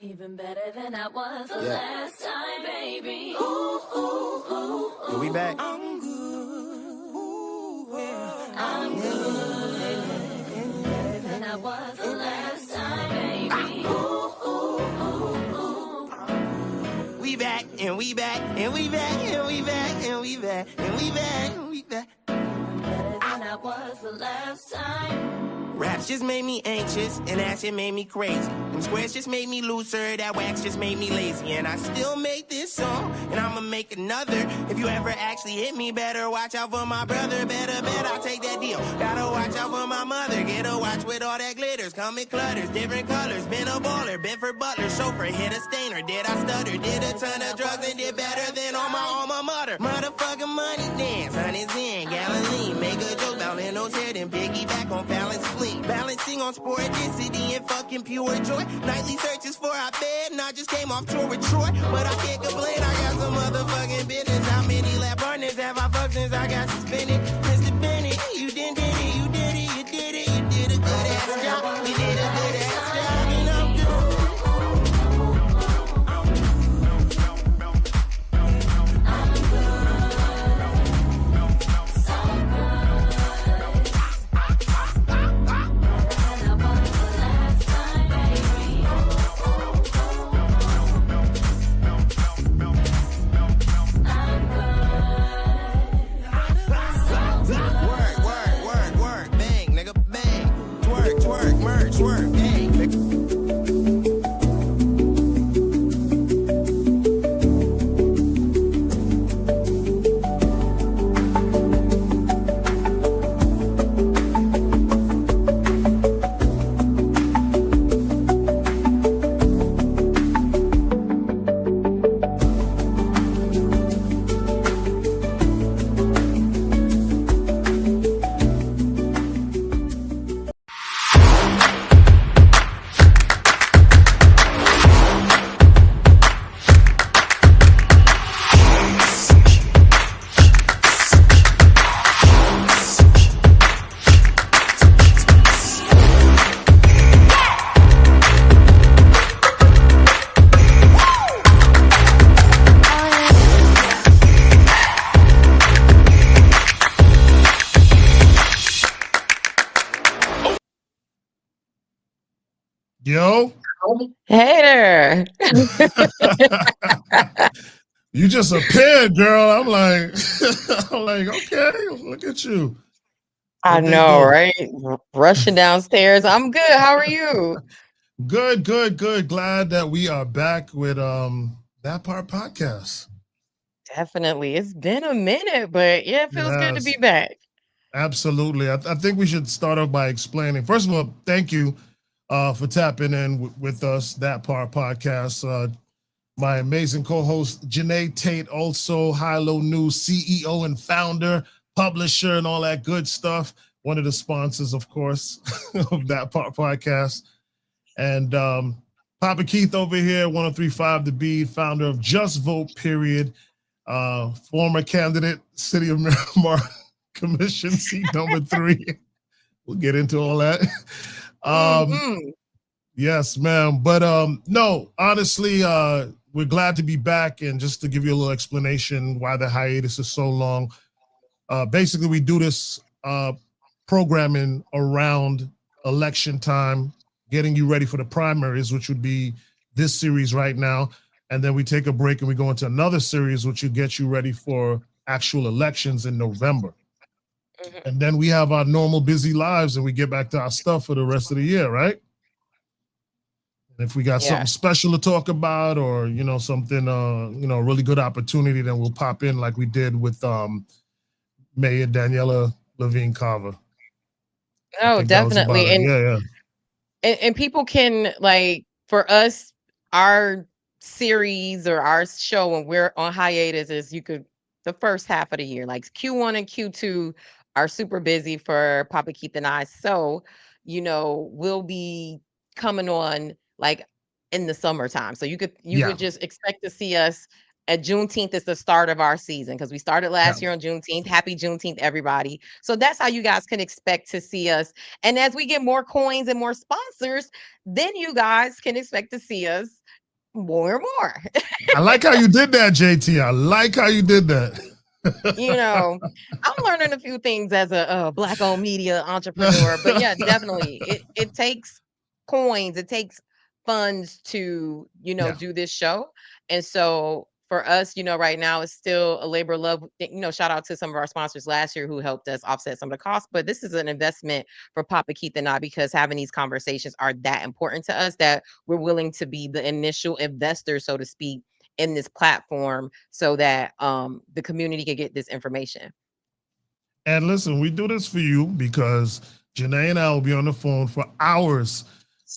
Even better than I was the last time, baby. Ooh, Are we back? I'm good. Ooh, yeah. I'm good. Better than I was the last time, baby. We back, and we back, and we back, and we back, and we back, and we back, and we back. Better than I was the last time. Raps just made me anxious, and that shit made me crazy. Them squares just made me looser, that wax just made me lazy. And I still make this song, and I'ma make another. If you ever actually hit me, better watch out for my brother. Better bet I'll take that deal. Gotta watch out for my mother. Get a watch with all that glitters. Come in clutters, different colors. Been a baller, been for butler. Chauffeur, hit a stainer. Did I stutter? Did a ton of drugs and did better than all my alma mater. Motherfucking money dance, honey's in, Galilee. Make a joke about Leno's head and piggyback on Fallon's fleet. Balancing on sporadicity and fucking pure joy. Nightly searches for our bed, and I just came off tour with Troy. But I can't complain, I got some motherfucking business. How many lab partners have I fucked since I got suspended? Mr. Bennett, you did it, you did it, you did it, you did a good ass job. We did a good ass job, and I'm good. Yo. Hey there. You just appeared, girl. I'm like, okay, look at you. I know, right? Rushing downstairs. I'm good. How are you? Good. Glad that we are back with That Part Podcast. Definitely. It's been a minute, but yeah, it feels good to be back. Absolutely. I think we should start off by explaining. First of all, thank you for tapping in with us, That Part Podcast. My amazing co-host, Janae Tate, also High-Low News CEO and founder, publisher, and all that good stuff. One of the sponsors, of course, of That Part Podcast. And Papa Keith over here, 1035 The Beat, founder of Just Vote, period. Former candidate, City of Miramar Commissioner, seat number 3. We'll get into all that. Yes, ma'am. But no, honestly, we're glad to be back. And just to give you a little explanation why the hiatus is so long. Basically, we do this programming around election time, getting you ready for the primaries, which would be this series right now. And then we take a break and we go into another series, which will get you ready for actual elections in November. And then we have our normal busy lives and we get back to our stuff for the rest of the year, right? And if we got something special to talk about or, something, really good opportunity, then we'll pop in like we did with Mayor Daniela Levine Carver. Oh, definitely. And people can, like, for us, our series or our show when we're on hiatus is the first half of the year, like Q1 and Q2 are super busy for Papa Keith and I. So, we'll be coming on like in the summertime. So you could just expect to see us at Juneteenth. Is the start of our season because we started last year on Juneteenth. Happy Juneteenth, everybody. So that's how you guys can expect to see us. And as we get more coins and more sponsors, then you guys can expect to see us more and more. I like how you did that, JT. I like how you did that. I'm learning a few things as a Black-owned media entrepreneur, but yeah, definitely, it takes coins, it takes funds to do this show, and so for us, right now it's still a labor of love. Shout out to some of our sponsors last year who helped us offset some of the costs, but this is an investment for Papa Keith and I, because having these conversations are that important to us that we're willing to be the initial investor, so to speak, in this platform so that the community can get this information. And listen, we do this for you because Janae and I will be on the phone for hours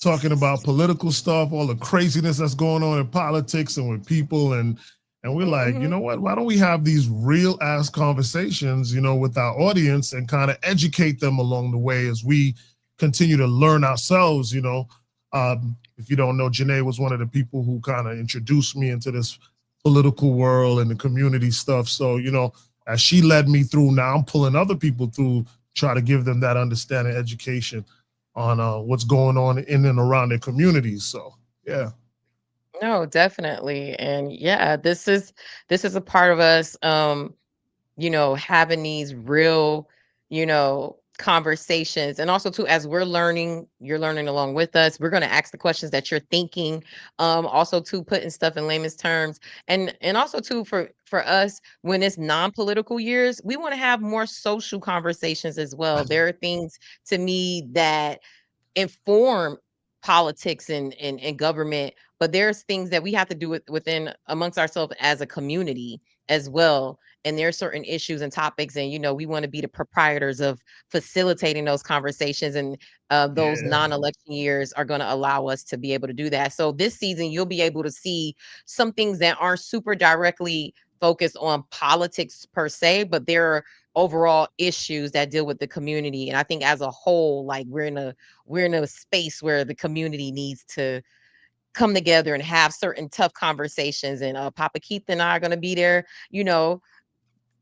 talking about political stuff, all the craziness that's going on in politics and with people. And we're like, you know what? Why don't we have these real ass conversations, with our audience and kind of educate them along the way as we continue to learn ourselves, If you don't know, Janae was one of the people who kind of introduced me into this political world and the community stuff. So, as she led me through, now I'm pulling other people through, try to give them that understanding, education on what's going on in and around their communities. So, yeah. No, definitely. And yeah, this is a part of us, having these real, conversations. And also too, as we're learning, you're learning along with us. We're going to ask the questions that you're thinking. Also too, putting stuff in layman's terms. And also too, for us, when it's non-political years, we want to have more social conversations as well. There are things to me that inform politics and government, but there's things that we have to do within amongst ourselves as a community as well. And there are certain issues and topics, and we want to be the proprietors of facilitating those conversations, and those non-election years are going to allow us to be able to do that. So this season you'll be able to see some things that aren't super directly focused on politics per se, but there are overall issues that deal with the community. And I think as a whole, like we're in a space where the community needs to come together and have certain tough conversations. And Papa Keith and I are going to be there,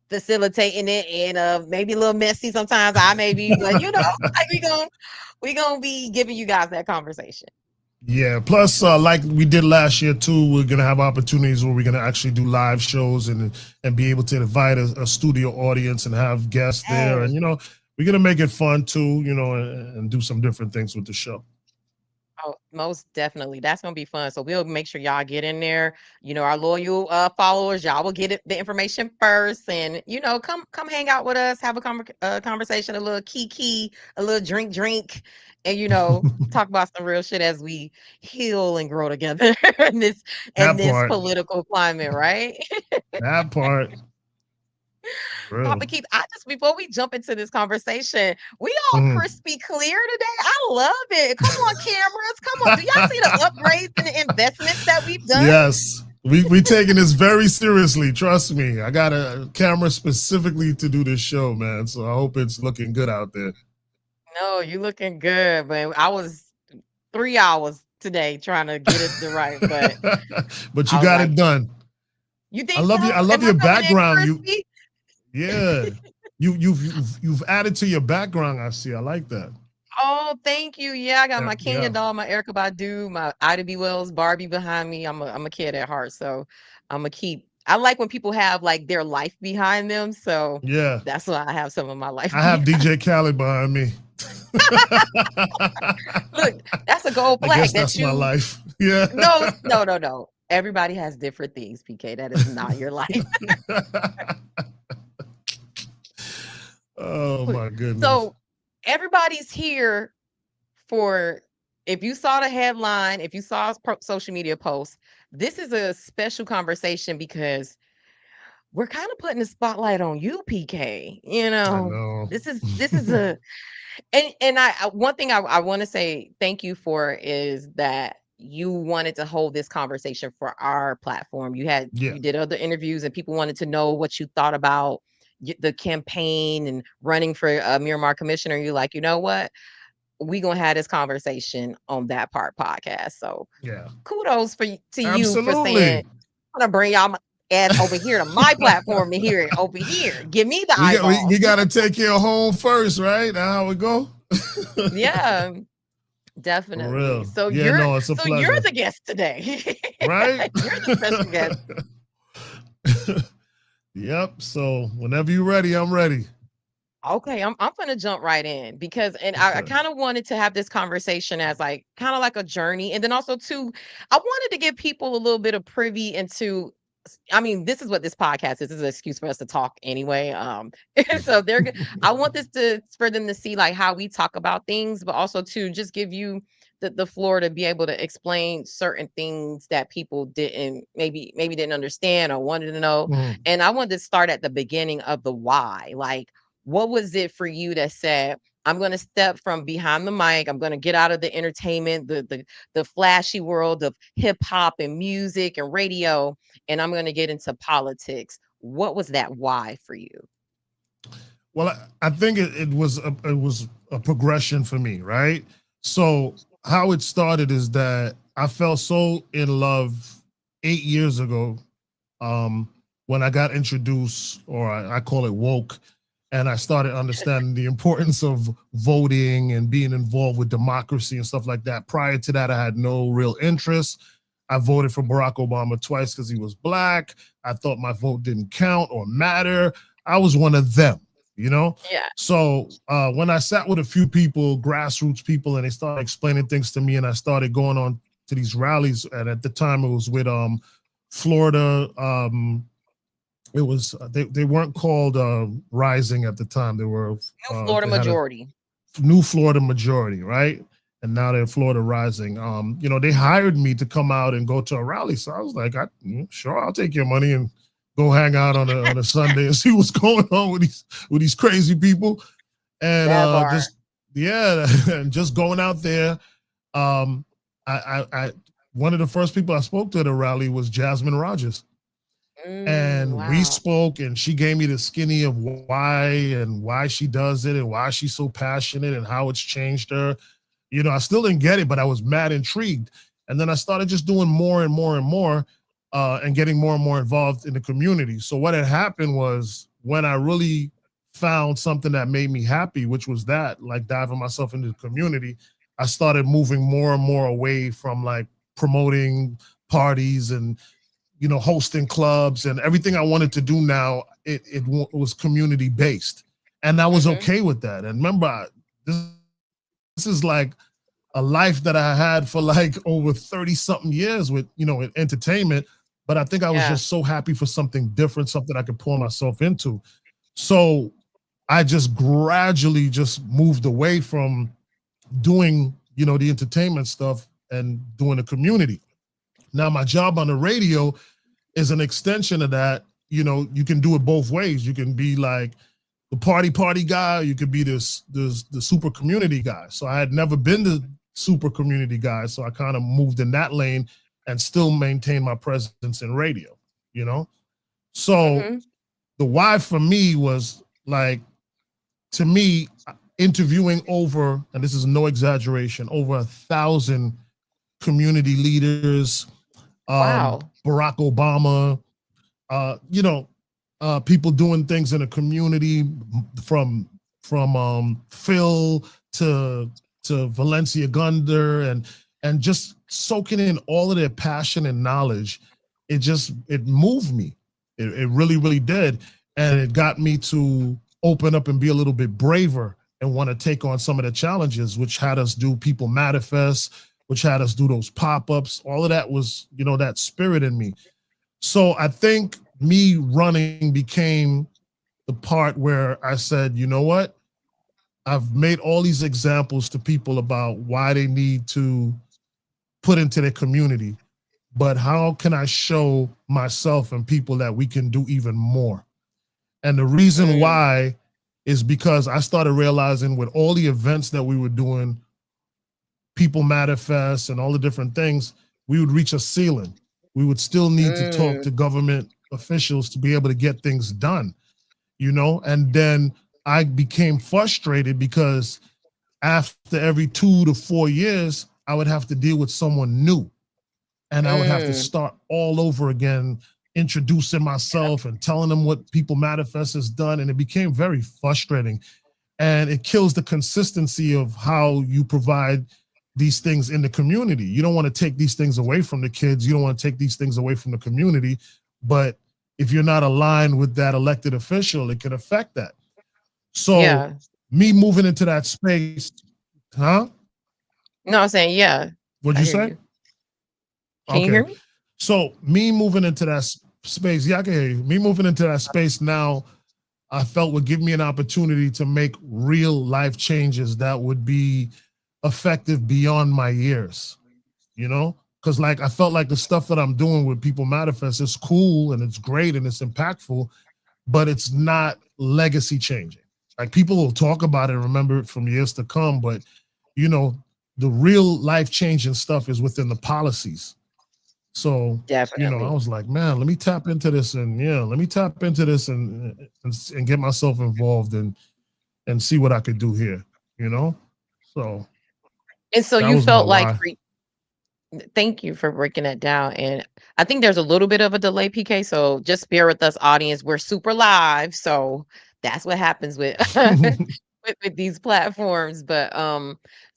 facilitating it, and maybe a little messy sometimes. I may be, but like we gonna be giving you guys that conversation. Yeah. Plus, like we did last year too, we're gonna have opportunities where we're gonna actually do live shows and be able to invite a studio audience and have guests there, and we're gonna make it fun too, and do some different things with the show. Oh, most definitely. That's going to be fun. So we'll make sure y'all get in there. Our loyal followers, y'all will get the information first, and come hang out with us, have a conversation, a little kiki, a little drink, and talk about some real shit as we heal and grow together in this political climate, right? That part. Papa Keith, before we jump into this conversation, we all crispy clear today. I love it. Come on, cameras. Come on. Do y'all see the upgrades and the investments that we've done? Yes. We taking this very seriously. Trust me. I got a camera specifically to do this show, man. So I hope it's looking good out there. No, you looking good, man. I was 3 hours today trying to get it right, but you got it done. You think I love your background. You've added to your background. I see. I like that. Oh, thank you. Yeah, I got my Kenya doll, my Erykah Badu, my Ida B. Wells Barbie behind me. I'm a kid at heart, so I'm gonna keep. I like when people have like their life behind them. So yeah, that's why I have some of my life. I have DJ Khaled behind me. Look, that's a gold flag. That's my life. Yeah. No. Everybody has different things, PK. That is not your life. Oh my goodness. So everybody's here for, if you saw the headline, if you saw social media posts, this is a special conversation because we're kind of putting the spotlight on you, PK. I know. This is a and one thing I want to say thank you for is that you wanted to hold this conversation for our platform. You did other interviews and people wanted to know what you thought about the campaign and running for Miramar Commissioner. You're like, you know what? We gonna have this conversation on That Part podcast. So yeah, kudos to you for saying, I'm gonna bring y'all ass over here to my platform to hear it over here. Give me the eyeballs. We gotta take care of home first, right? Now how it go? Yeah. For Definitely. real. Yeah, no, it's a You're pleasure. the guest today. Right? You're the special guest. Yep. So whenever you're ready, I'm ready. Okay, I'm gonna jump right in because I Okay. kind of wanted to have this conversation as like kind of like a journey, and then also too, I wanted to give people a little bit of privy into. I mean, this is what this podcast is. This is an excuse for us to talk anyway. And so I want this to for them to see like how we talk about things, but also to just give you the floor to be able to explain certain things that people didn't maybe didn't understand or wanted to know. Mhm. And I wanted to start at the beginning of the why. Like, what was it for you that said, I'm going to step from behind the mic. I'm going to get out of the entertainment, the flashy world of hip hop and music and radio, and I'm going to get into politics. What was that why for you? Well, I think it was a progression for me, right? So how it started is that I fell so in love 8 years ago, um, when I got introduced, or I call it woke, and I started understanding the importance of voting and being involved with democracy and stuff like that. Prior to that, I had no real interest. I voted for Barack Obama twice because he was black. I thought my vote didn't count or matter. I was one of them, you know? Yeah. So when I sat with a few people, grassroots people, and they started explaining things to me, and I started going on to these rallies, and at the time it was with Florida. It was they weren't called Rising at the time. They were New Florida they had a majority. New Florida Majority, right? And now they're Florida Rising. They hired me to come out and go to a rally. So I was like, sure, I'll take your money and go hang out on a Sunday and see what's going on with these crazy people. And and just going out there. I one of the first people I spoke to at a rally was Jasmine Rogers. And we spoke, and she gave me the skinny of why she does it and why she's so passionate and how it's changed her. I still didn't get it, but I was mad intrigued. And then I started just doing more and more and more, and getting more and more involved in the community. So what had happened was, when I really found something that made me happy, which was that, like diving myself into the community, I started moving more and more away from like promoting parties and hosting clubs, and everything I wanted to do now, it was community based, and I was okay with that. And remember, this is like a life that I had for like over 30 something years with in entertainment, but I think I was just so happy for something different, something I could pour myself into. So I just gradually just moved away from doing the entertainment stuff and doing the community. Now, my job on the radio is an extension of that. You can do it both ways. You can be like the party guy, or you could be the super community guy. So I had never been the super community guy, so I kind of moved in that lane and still maintain my presence in radio, So the why for me was like, to me, interviewing over, and this is no exaggeration, over 1,000 community leaders, Barack Obama, people doing things in the community, from Phil to Valencia Gunder, and just soaking in all of their passion and knowledge. It moved me. It really, really did. And it got me to open up and be a little bit braver and want to take on some of the challenges, which had us do People Manifest, which had us do those pop-ups. All of that was, that spirit in me. So I think me running became the part where I said, you know what? I've made all these examples to people about why they need to put into their community, but how can I show myself and people that we can do even more? And the reason why is because I started realizing, with all the events that we were doing, People Manifest and all the different things, we would reach a ceiling. We would still need to talk to government officials to be able to get things done, and then I became frustrated because after every 2 to 4 years, I would have to deal with someone new, and I would have to start all over again, introducing myself and telling them what People Manifest has done. And it became very frustrating, and it kills the consistency of how you provide these things in the community. You don't want to take these things away from the kids. You don't want to take these things away from the community. But if you're not aligned with that elected official, it can affect that. So me moving into that space, huh? No, I'm saying, yeah. What'd you say? You. Can you hear me? So me moving into that space, yeah, I can hear you. Me moving into that space now, I felt would give me an opportunity to make real life changes that would be effective beyond my years, you know? Because like I felt like the stuff that I'm doing with People Manifest is cool and it's great and it's impactful, but it's not legacy changing. Like people will talk about it and remember it from years to come, but you know, the real life changing stuff is within the policies. So, definitely. You know, I was like, man, let me tap into this and and get myself involved and see what I could do here, you know? So. And so you felt like, thank you for breaking that down. And I think there's a little bit of a delay, PK. So just bear with us, audience. We're super live. So that's what happens with with these platforms. But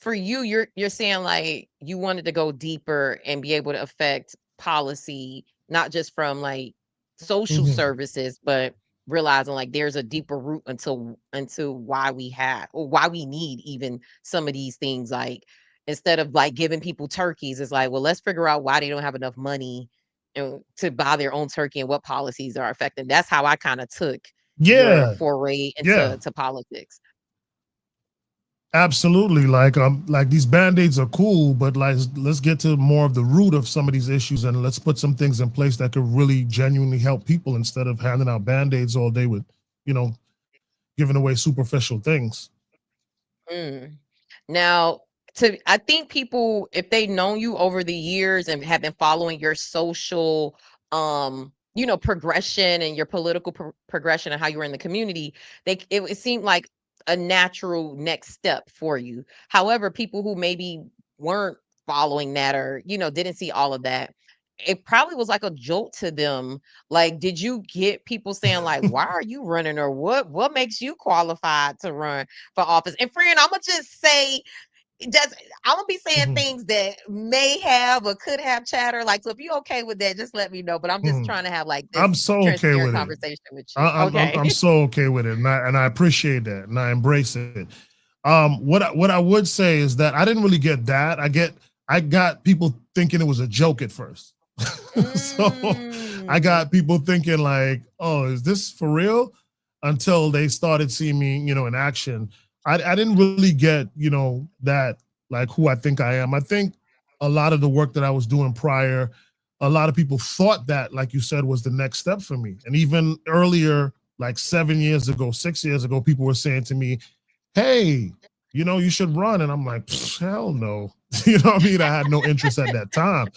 for you, you're saying like you wanted to go deeper and be able to affect policy, not just from like social services, but realizing like there's a deeper root into why we have or why we need even some of these things. Like instead of like giving people turkeys, it's like, well, let's figure out why they don't have enough money to buy their own turkey and what policies are affecting. That's how I kind of took your foray into politics. Absolutely. Like these band-aids are cool, but like let's get to more of the root of some of these issues and let's put some things in place that could really genuinely help people instead of handing out band-aids all day with, you know, giving away superficial things. Now, I think people, if they've known you over the years and have been following your social you know, progression and your political progression and how you were in the community, it seemed like a natural next step for you. However, people who maybe weren't following that or, you know, didn't see all of that, it probably was like a jolt to them. Like, did you get people saying like, why are you running, or what makes you qualified to run for office? And friend, I'm gonna just say, I'm gonna be saying things that may have or could have chatter. Like, so if you're okay with that, just let me know. But I'm just trying to have like this I'm so okay with conversation with you. I'm so okay with it, and I appreciate that, and I embrace it. What I would say is that I didn't really get that. I got people thinking it was a joke at first. So I got people thinking like, oh, is this for real? Until they started seeing me, you know, in action. I didn't really get, you know, that like who I think I am. I think a lot of the work that I was doing prior, a lot of people thought that, like you said, was the next step for me. And even earlier, like 6 years ago, people were saying to me, hey, you know, you should run. And I'm like, hell no. You know what I mean? I had no interest at that time.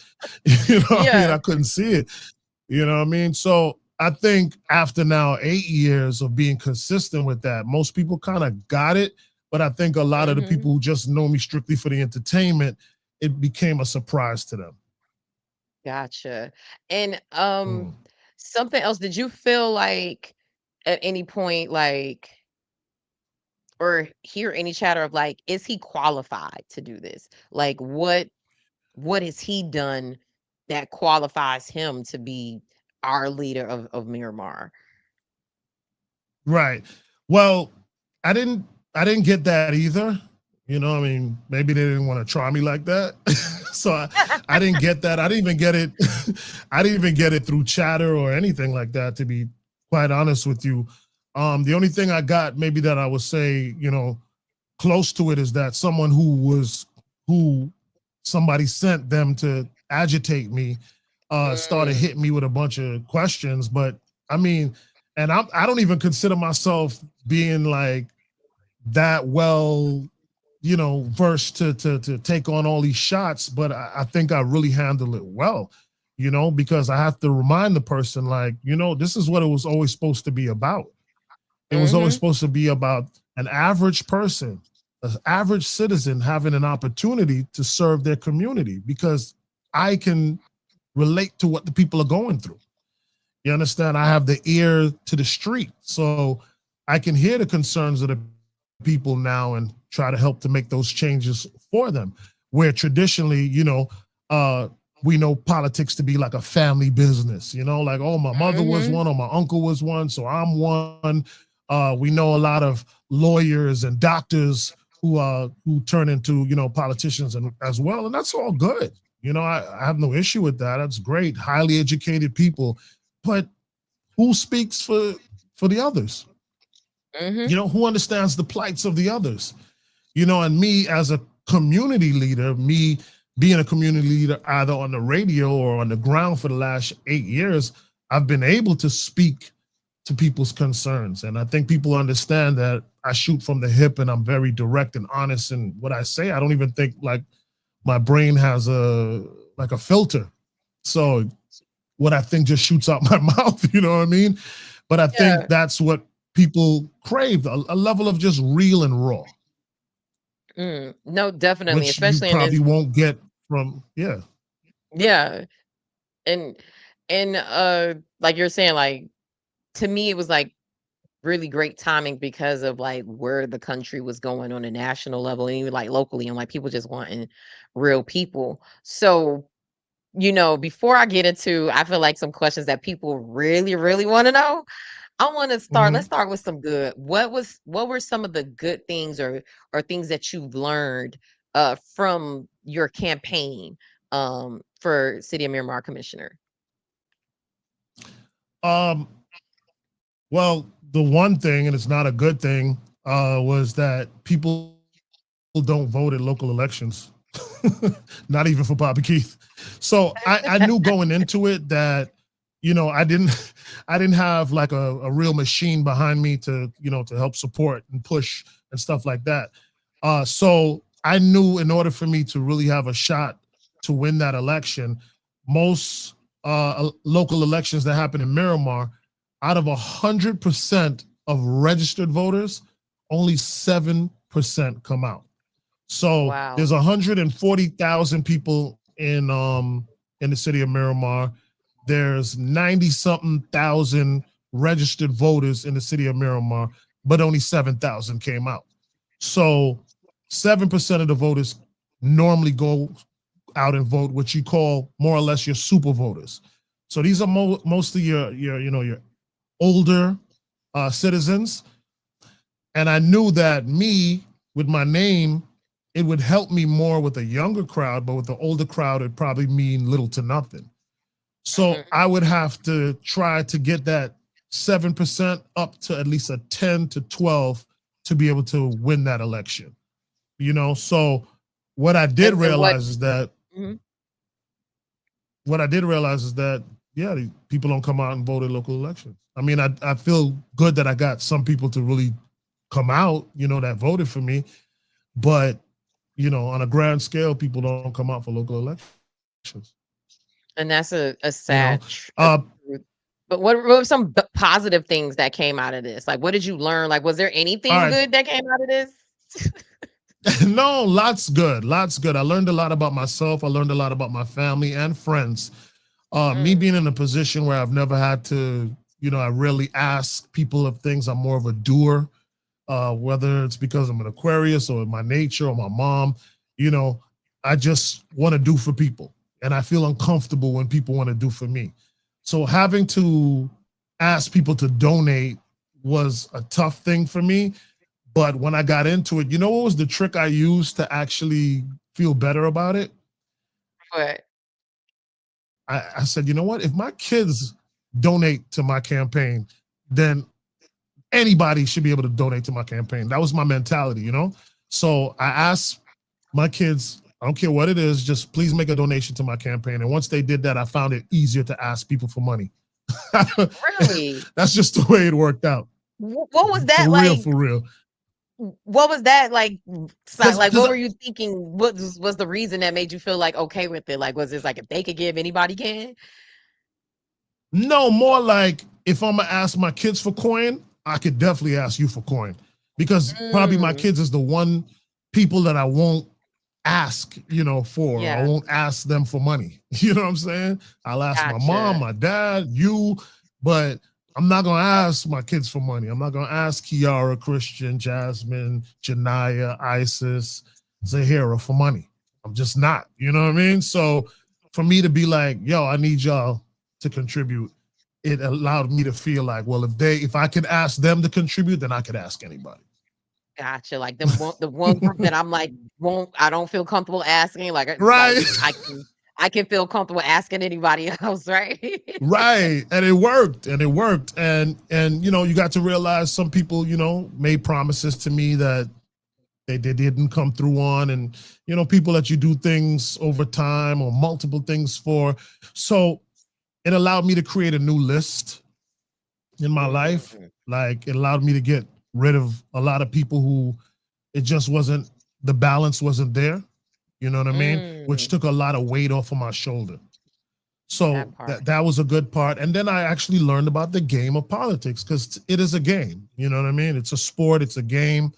You know what I mean? I couldn't see it. You know what I mean? So I think after now 8 years of being consistent with that, most people kind of got it. But I think a lot of the people who just know me strictly for the entertainment, it became a surprise to them. Gotcha. And something else, did you feel like at any point, like, or hear any chatter of like, is he qualified to do this? Like what has he done that qualifies him to be our leader of Miramar? Right. Well, I didn't get that either. You know, I mean, maybe they didn't want to try me like that. So I didn't get that. I didn't even get it. I didn't even get it through chatter or anything like that, to be quite honest with you. The only thing I got maybe that I would say, you know, close to it is that someone who somebody sent them to agitate me started hitting me with a bunch of questions. But I mean, and I don't even consider myself being like that well, you know, versed to take on all these shots, but I think I really handle it well, you know, because I have to remind the person like, you know, this is what it was always supposed to be about. It was always supposed to be about an average person, an average citizen having an opportunity to serve their community, because I can relate to what the people are going through. You understand? I have the ear to the street, so I can hear the concerns of the people now and try to help to make those changes for them. where traditionally, we know politics to be like a family business, like, oh, my mother was one or my uncle was one, so I'm one. We know a lot of lawyers and doctors who turn into, politicians as well. And that's all good. I have no issue with that. That's great. Highly educated people. But who speaks for the others? Who understands the plights of the others? And me as a community leader, me being a community leader either on the radio or on the ground for the last 8 years, I've been able to speak to people's concerns. And I think people understand that I shoot from the hip and I'm very direct and honest in what I say. I don't even think like my brain has a filter. So what I think just shoots out my mouth, you know what I mean? But I think that's what people crave, a level of just real and raw. No, definitely, which especially you probably in this. won't get from Yeah, and like you're saying, like to me, it was like really great timing because of like where the country was going on a national level and even like locally, and like people just wanting real people. So before I get into, I feel like some questions that people really, really want to know. I want to start. Let's start with some good. What were some of the good things or things that you've learned from your campaign for City of Miramar Commissioner? Well, the one thing, and it's not a good thing, was that people don't vote at local elections, not even for Bobby Keith. So I knew going into it that I didn't have like a real machine behind me to to help support and push and stuff like that. So I knew in order for me to really have a shot to win that election, most local elections that happen in Miramar, out of 100% of registered voters, only 7% come out. So there's 140,000 people in the city of Miramar. There's 90-something thousand registered voters in the city of Miramar, but only 7,000 came out. So 7% of the voters normally go out and vote, which you call more or less your super voters. So these are mostly your older citizens. And I knew that me, with my name, it would help me more with a younger crowd, but with the older crowd, it'd probably mean little to nothing. So I would have to try to get that 7% up to at least a 10 to 12 to be able to win that election. So what I did realize is that people don't come out and vote at local elections. I mean, I feel good that I got some people to really come out, that voted for me, but on a grand scale, people don't come out for local elections. And that's a sad truth. But what were some positive things that came out of this? Like, what did you learn? Like, was there anything good that came out of this? No, lots good. I learned a lot about myself. I learned a lot about my family and friends. Me being in a position where I've never had to, I rarely ask people of things. I'm more of a doer, whether it's because I'm an Aquarius or my nature or my mom, I just want to do for people. And I feel uncomfortable when people want to do for me. So having to ask people to donate was a tough thing for me. But when I got into it, what was the trick I used to actually feel better about it? What? I said, you know what? If my kids donate to my campaign, then anybody should be able to donate to my campaign. That was my mentality, So I asked my kids, I don't care what it is, just please make a donation to my campaign. And once they did that, I found it easier to ask people for money. Really? That's just the way it worked out. What was that For real. What was that like? Like, what were you thinking? What was the reason that made you feel like okay with it? Like, was this like if they could give, anybody can? No, more like if I'm gonna ask my kids for coin, I could definitely ask you for coin, because probably my kids is the one people that I won't ask, for. Yeah. I won't ask them for money. You know what I'm saying? I'll ask my mom, my dad, you, but I'm not going to ask my kids for money. I'm not going to ask Kiara, Christian, Jasmine, Janaya, Isis, Zahira for money. I'm just not. You know what I mean? So for me to be like, yo, I need y'all to contribute, it allowed me to feel like, well, if I could ask them to contribute, then I could ask anybody. Gotcha. Like the one group that I'm like, I don't feel comfortable asking. Right. I can feel comfortable asking anybody else, right? Right. And it worked. And you got to realize some people, made promises to me that they didn't come through on, and people that you do things over time or multiple things for. So it allowed me to create a new list in my life. Like, it allowed me to get rid of a lot of people who it just wasn't, the balance wasn't there. You know what I mean? Which took a lot of weight off of my shoulder. So that was a good part. And then I actually learned about the game of politics, because it is a game. You know what I mean? It's a sport. It's a game.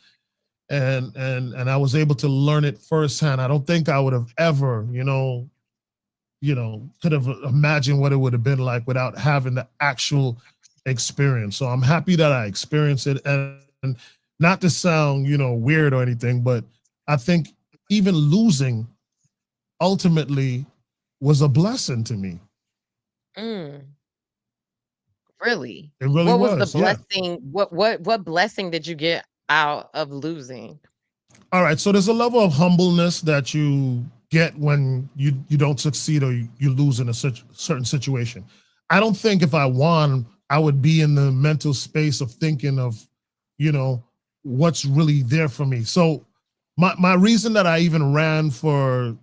And I was able to learn it firsthand. I don't think I would have ever, could have imagined what it would have been like without having the actual experience. So I'm happy that I experienced it. And not to sound, weird or anything, but I think even losing ultimately was a blessing to me. Really? It really What was the blessing? Yeah. What blessing did you get out of losing? All right. So there's a level of humbleness that you get when you don't succeed or you lose in a certain situation. I don't think if I won, I would be in the mental space of thinking of, what's really there for me. So my reason that I even ran for,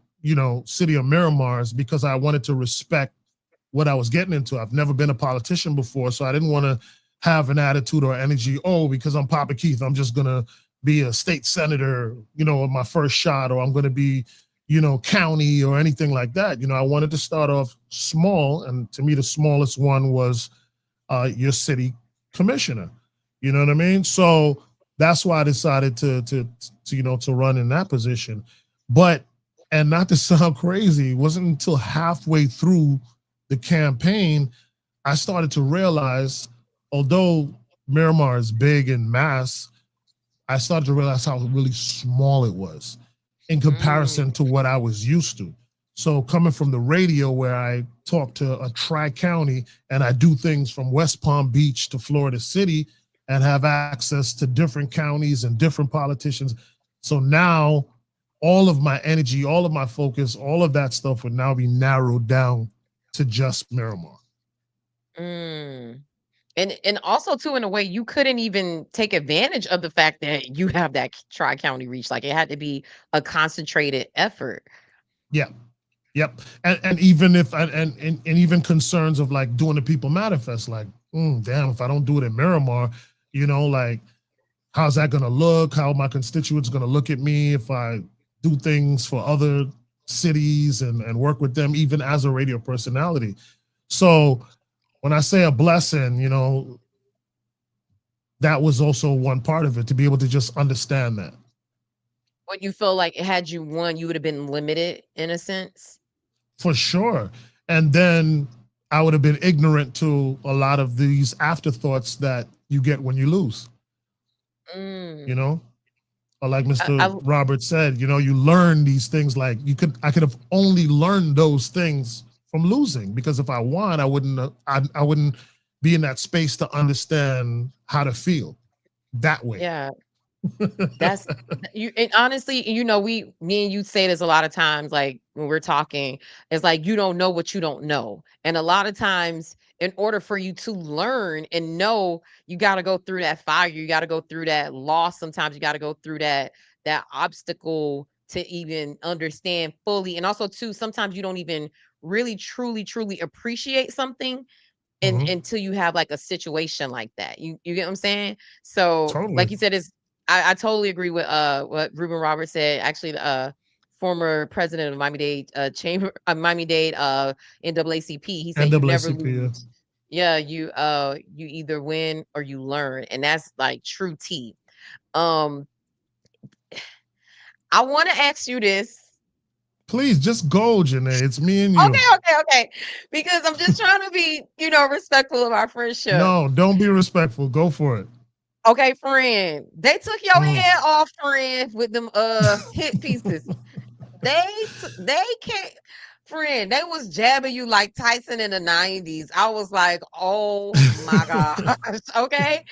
City of Miramar is because I wanted to respect what I was getting into. I've never been a politician before, so I didn't want to have an attitude or energy, because I'm Papa Keith, I'm just going to be a state senator, in my first shot, or I'm going to be, county or anything like that. I wanted to start off small, and to me, the smallest one was your city commissioner. You know what I mean? So that's why I decided to run in that position. But, and not to sound crazy, it wasn't until halfway through the campaign I started to realize, although Miramar is big in mass, I started to realize how really small it was in comparison to what I was used to. So coming from the radio, where I talk to a tri-county and I do things from West Palm Beach to Florida City and have access to different counties and different politicians. So now all of my energy, all of my focus, all of that stuff would now be narrowed down to just Miramar. And also too, in a way, you couldn't even take advantage of the fact that you have that tri-county reach. Like, it had to be a concentrated effort. Yeah. Yep. And even if and even concerns of like doing the People Manifest, like, damn, if I don't do it in Miramar, like, how's that gonna look? How are my constituents gonna look at me if I do things for other cities and work with them, even as a radio personality? So when I say a blessing, that was also one part of it, to be able to just understand that. When you feel like, had you won, you would have been limited in a sense? For sure. And then I would have been ignorant to a lot of these afterthoughts that you get when you lose. Or like Mr. Robert said, you learn these things. Like, I could have only learned those things from losing, because if I won, I wouldn't be in that space to understand how to feel that way. Yeah. That's you. And honestly, me and you say this a lot of times, like when we're talking, it's like, you don't know what you don't know. And a lot of times, in order for you to learn and know, you got to go through that fire. You got to go through that loss. Sometimes you got to go through that obstacle to even understand fully. And also too, sometimes you don't even really, truly, truly appreciate something until you have like a situation like that. You get what I'm saying? So Totally. Like you said, I totally agree with what Ruben Roberts said. Actually, the former president of Miami-Dade Miami-Dade NAACP, he said, you never lose. Yeah, you either win or you learn, and that's like true tea. I want to ask you this. Please, just go, Janae. It's me and you. Okay. Because I'm just trying to be, respectful of our friendship. No, don't be respectful. Go for it. Okay, friend. They took your head off, friend, with them hit pieces. They can't, friend. They was jabbing you like Tyson in the 90s. I was like, oh my gosh. Okay.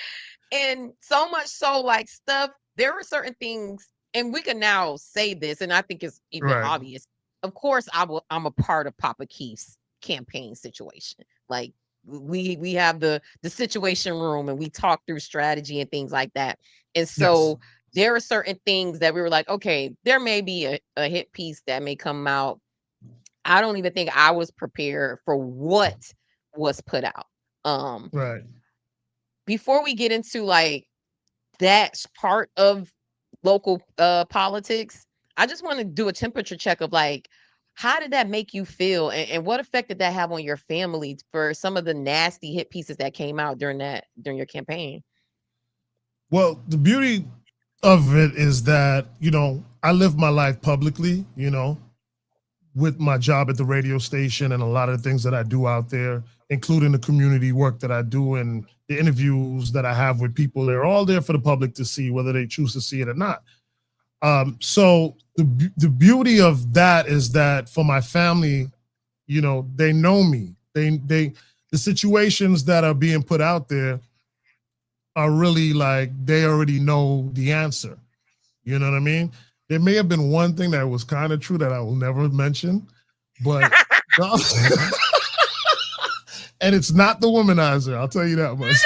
And so much so, like, stuff, there were certain things, and we can now say this, and I think it's even Right. obvious. Of course, I'm a part of Papa Keith's campaign situation. Like, we have the situation room, and we talk through strategy and things like that. And so there are certain things that we were like, okay, there may be a hit piece that may come out. I don't even think I was prepared for what was put out. Right. Before we get into like that part of local politics, I just want to do a temperature check of like, how did that make you feel, and what effect did that have on your family for some of the nasty hit pieces that came out during your campaign? Well, the beauty of it is that, I live my life publicly, with my job at the radio station and a lot of the things that I do out there, including the community work that I do and the interviews that I have with people. They're all there for the public to see, whether they choose to see it or not. So the beauty of that is that for my family, they know me. The situations that are being put out there are really like, they already know the answer. You know what I mean? There may have been one thing that was kind of true that I will never mention, but and it's not the womanizer. I'll tell you that much.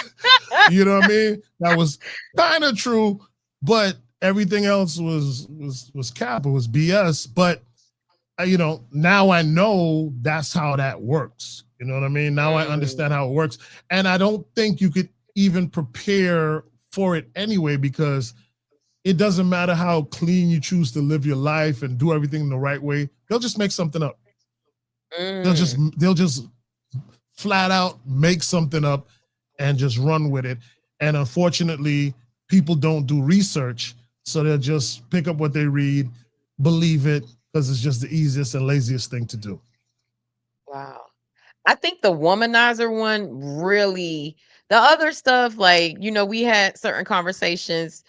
You know what I mean? That was kind of true, but everything else was cap. It was BS. But now I know that's how that works. You know what I mean? Now I understand how it works, and I don't think you could even prepare for it anyway, because it doesn't matter how clean you choose to live your life and do everything in the right way. They'll just make something up. They'll just flat out make something up and just run with it. And unfortunately, people don't do research, so they'll just pick up what they read, believe it, because it's just the easiest and laziest thing to do. Wow. I think the womanizer one really, the other stuff, like, we had certain conversations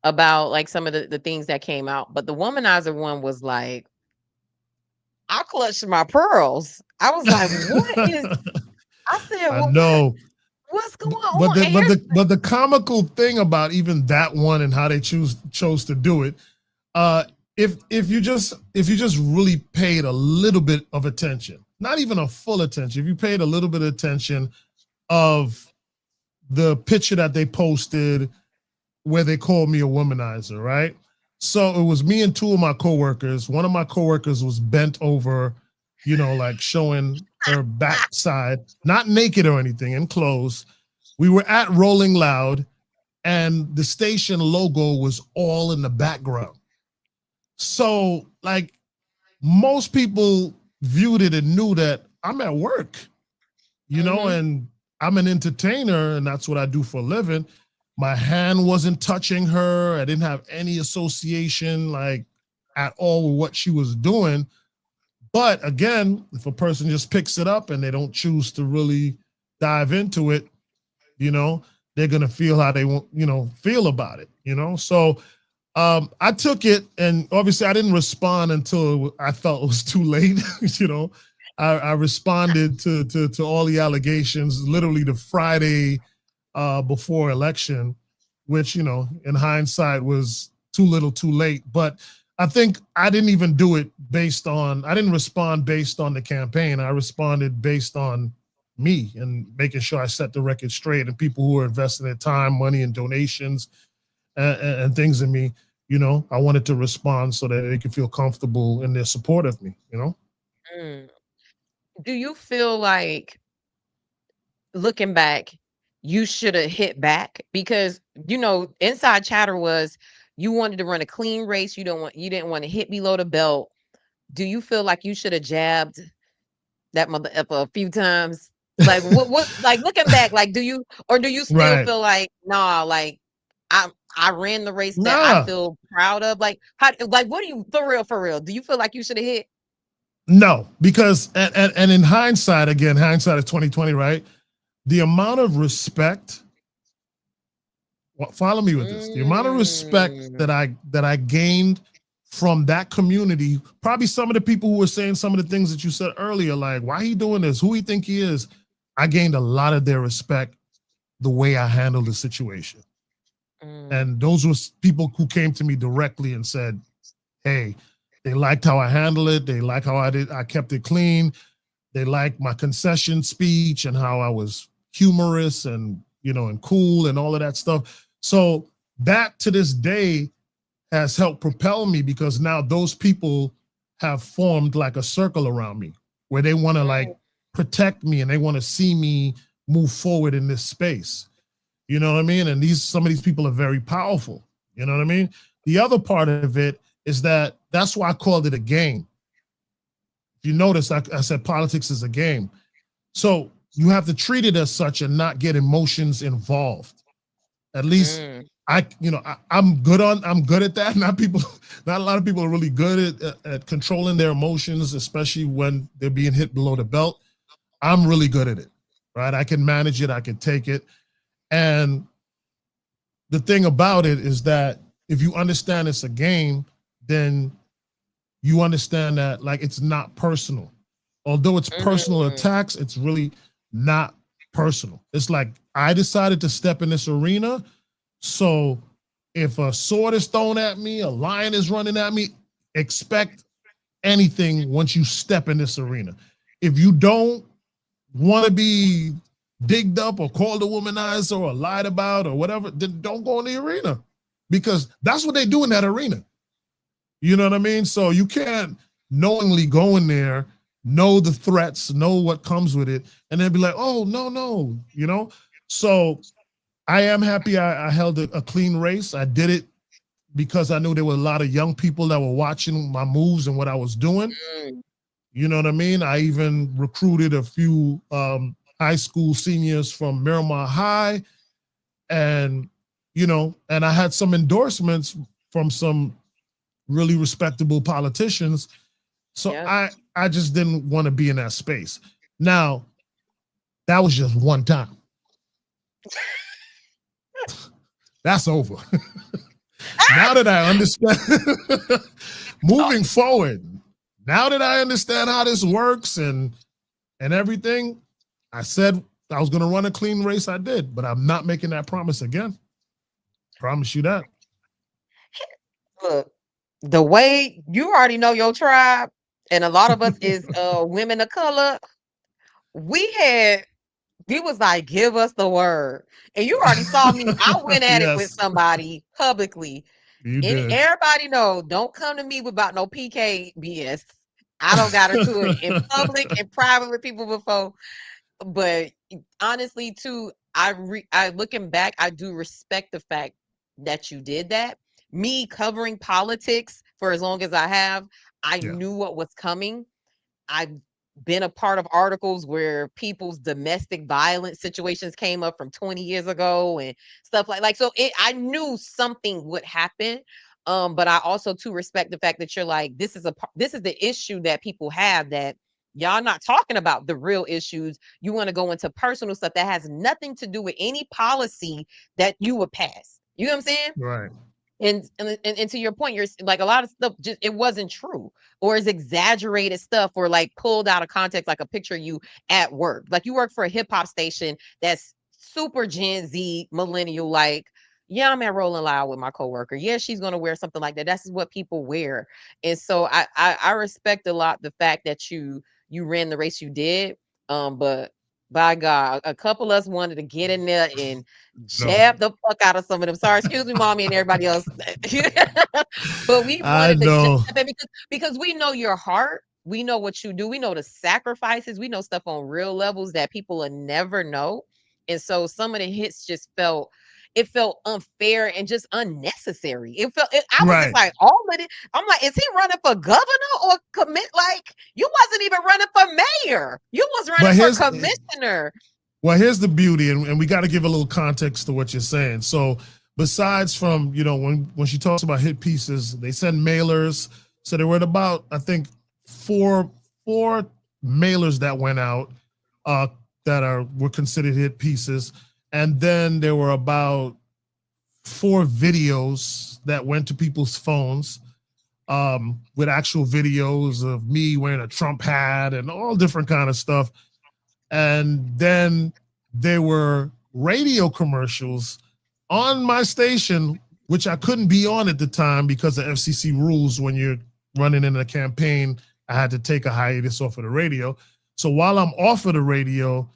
about like some of the things that came out, but the womanizer one was like, I clutched my pearls. I was like, what is, I said, well, I know. What's going on? But the comical thing about even that one and how they chose to do it, if you just really paid a little bit of attention, not even a full attention, if you paid a little bit of attention of the picture that they posted where they called me a womanizer, right? So it was me and two of my coworkers. One of my coworkers was bent over, like showing her backside, not naked or anything, in clothes. We were at Rolling Loud, and the station logo was all in the background. So, like, most people viewed it and knew that I'm at work, and I'm an entertainer, and that's what I do for a living. My hand wasn't touching her. I didn't have any association, like, at all with what she was doing. But again, if a person just picks it up and they don't choose to really dive into it, they're going to feel how they want, feel about it, So I took it, and obviously I didn't respond until I felt it was too late. I responded to all the allegations literally the Friday before election, which, in hindsight was too little too late. But I think I didn't even do it I didn't respond based on the campaign. I responded based on me and making sure I set the record straight, and people who are investing their time, money, and donations and things in me. I wanted to respond so that they could feel comfortable in their support of me, Do you feel like, looking back, you should have hit back? Because, inside chatter was you wanted to run a clean race. You didn't want to hit below the belt. Do you feel like you should have jabbed that mother effer a few times? Like, what, like, looking back, like, do you still feel like, nah, like, I ran the race that I feel proud of? Like, what do you, for real, do you feel like you should have hit? No, because, and in hindsight, again, hindsight is 2020, right? The amount of respect, follow me with this, the amount of respect that I gained from that community, probably some of the people who were saying some of the things that you said earlier, like, why he doing this? Who he think he is? I gained a lot of their respect the way I handled the situation. And those were people who came to me directly and said, hey, they liked how I handled it. They like how I kept it clean. They liked my concession speech and how I was humorous and, and cool and all of that stuff. So that to this day has helped propel me, because now those people have formed like a circle around me where they want to like protect me and they want to see me move forward in this space. You know what I mean? And some of these people are very powerful. You know what I mean? The other part of it is that's why I called it a game. If you notice, I said politics is a game. So you have to treat it as such and not get emotions involved. At least I'm good at that. Not a lot of people are really good at controlling their emotions, especially when they're being hit below the belt. I'm really good at it, right? I can manage it. I can take it. And the thing about it is that if you understand it's a game, then you understand that like it's not personal. Although it's personal attacks, it's really not personal. It's like I decided to step in this arena. So if a sword is thrown at me, a lion is running at me, expect anything once you step in this arena. If you don't want to be digged up or called a womanizer or lied about or whatever, then don't go in the arena, because that's what they do in that arena. You know what I mean? So you can't knowingly go in there, know the threats, know what comes with it, and then be like, oh, no, So I am happy I held a clean race. I did it because I knew there were a lot of young people that were watching my moves and what I was doing. You know what I mean? I even recruited a few high school seniors from Miramar High, and and I had some endorsements from some really respectable politicians. So I just didn't want to be in that space. Now, that was just one time. That's over. Now that I understand, moving forward, now that I understand how this works and everything, I said I was going to run a clean race. I did, but I'm not making that promise again. Promise you that. Look, the way you already know your tribe, and a lot of us is women of color, we was like, give us the word. And you already saw me. I went at it with somebody publicly. You did. Everybody know, don't come to me about no PK BS. I don't got into it in public and private with people before. But honestly, too, I looking back, I do respect the fact that you did that. Me covering politics for as long as I have, I knew what was coming. I've been a part of articles where people's domestic violence situations came up from 20 years ago and stuff like so I knew something would happen. But I also too respect the fact that you're like, this is the issue that people have, that y'all not talking about the real issues. You want to go into personal stuff that has nothing to do with any policy that you would pass. You know what I'm saying? Right. And to your point, you're like, a lot of stuff just it wasn't true, or is exaggerated stuff, or like pulled out of context, like a picture of you at work. Like you work for a hip hop station that's super Gen Z millennial, like, yeah, I'm at Rolling Loud with my coworker. Yeah, she's gonna wear something like that. That's what people wear. And so I respect a lot the fact that you ran the race you did. But by God, a couple of us wanted to get in there and jab the fuck out of some of them. Sorry, excuse me, mommy and everybody else. But we wanted to jab it because we know your heart. We know what you do. We know the sacrifices. We know stuff on real levels that people will never know. And so some of the hits just felt unfair and just unnecessary. I was just like, all of it. I'm like, is he running for governor or commit? Like, you wasn't even running for mayor. You was running for commissioner. Well, here's the beauty, and we got to give a little context to what you're saying. So besides from, when she talks about hit pieces, they send mailers. So there were about, I think, four mailers that went out that were considered hit pieces. And then there were about 4 videos that went to people's phones. with actual videos of me wearing a Trump hat and all different kind of stuff. And then there were radio commercials on my station, which I couldn't be on at the time because of FCC rules. When you're running in a campaign, I had to take a hiatus off of the radio. So while I'm off of the radio,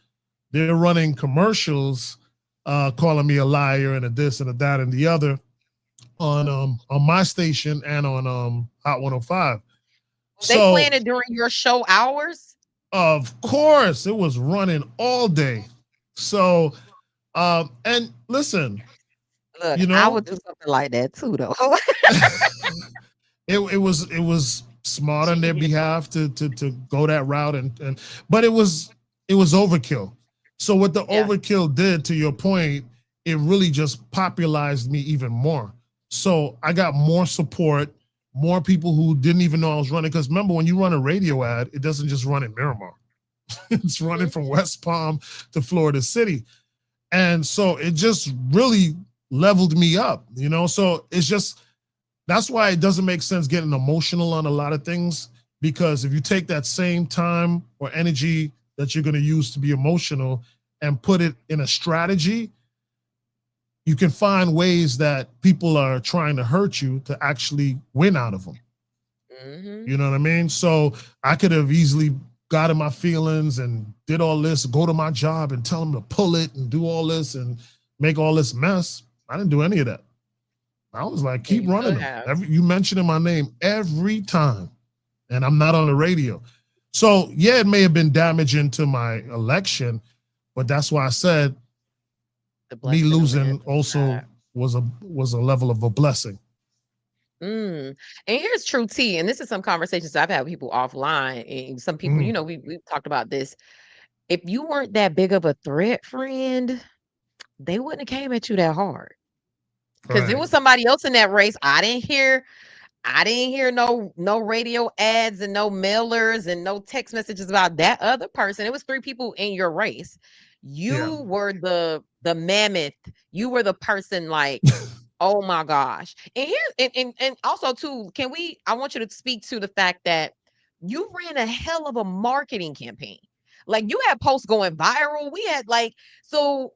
they're running commercials, calling me a liar and a this and a that and the other on my station and on Hot 105. They planned it during your show hours? Of course, it was running all day. So, and listen, look, I would do something like that too, though. it was smart on their behalf to go that route, but it was overkill. So what the overkill did, to your point, it really just popularized me even more. So I got more support, more people who didn't even know I was running. Because remember, when you run a radio ad, it doesn't just run in Miramar. It's running from West Palm to Florida City. And so it just really leveled me up, So it's just, that's why it doesn't make sense getting emotional on a lot of things. Because if you take that same time or energy that you're going to use to be emotional and put it in a strategy, you can find ways that people are trying to hurt you to actually win out of them. Mm-hmm. You know what I mean? So I could have easily got in my feelings and did all this, go to my job and tell them to pull it and do all this and make all this mess. I didn't do any of that. I was like, keep running them. You mentioning my name every time, and I'm not on the radio. So yeah, it may have been damaging to my election, but that's why I said me losing also was a level of a blessing. And here's true tea, and this is some conversations I've had with people offline, and some people, we've talked about this. If you weren't that big of a threat, friend, they wouldn't have came at you that hard. Because there was somebody else in that race. I didn't hear no radio ads and no mailers and no text messages about that other person. It was 3 people in your race. You were the mammoth. You were the person like, oh my gosh. And here and also too, I want you to speak to the fact that you ran a hell of a marketing campaign. Like you had posts going viral. We had so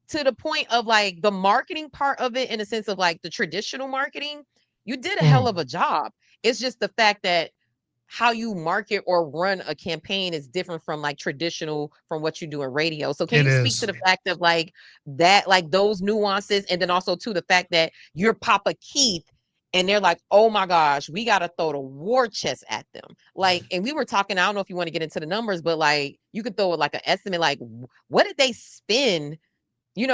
to the point of the marketing part of it, in a sense of the traditional marketing, you did a hell of a job. It's just the fact that how you market or run a campaign is different from traditional from what you do in radio. So can you speak to the fact of that, those nuances, and then also to the fact that you're Papa Keith and they're like, oh my gosh, we got to throw the war chest at them. And we were talking, I don't know if you want to get into the numbers, but you could throw an estimate, what did they spend?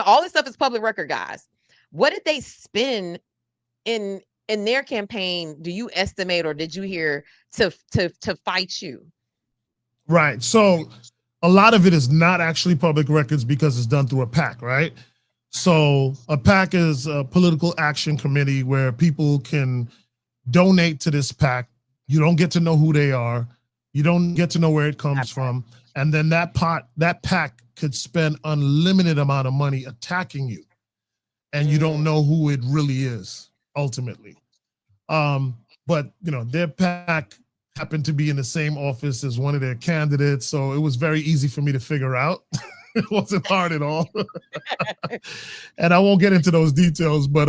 All this stuff is public record, guys. What did they spend in their campaign, do you estimate, or did you hear, to fight you? Right. So a lot of it is not actually public records because it's done through a PAC, right? So a PAC is a political action committee where people can donate to this PAC. You don't get to know who they are. You don't get to know where it comes from. And then that PAC could spend unlimited amount of money attacking you. And you don't know who it really is ultimately. But their PAC happened to be in the same office as one of their candidates. So it was very easy for me to figure out. It wasn't hard at all. And I won't get into those details, but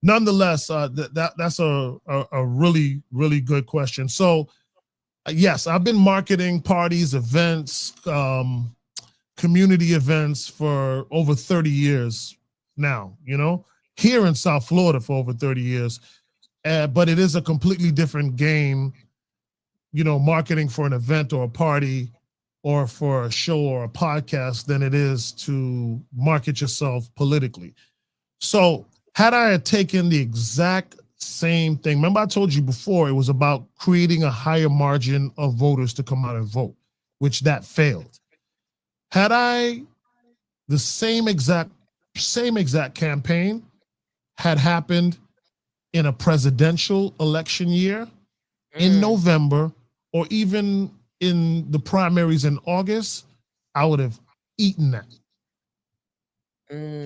nonetheless, that's a really, really good question. So yes, I've been marketing parties, events, community events for over 30 years now, here in South Florida for over 30 years. But it is a completely different game, marketing for an event or a party or for a show or a podcast than it is to market yourself politically. So had I taken the exact same thing, remember I told you before, it was about creating a higher margin of voters to come out and vote, which that failed. Had I the same exact campaign had happened in a presidential election year in November, or even in the primaries in August, I would have eaten that.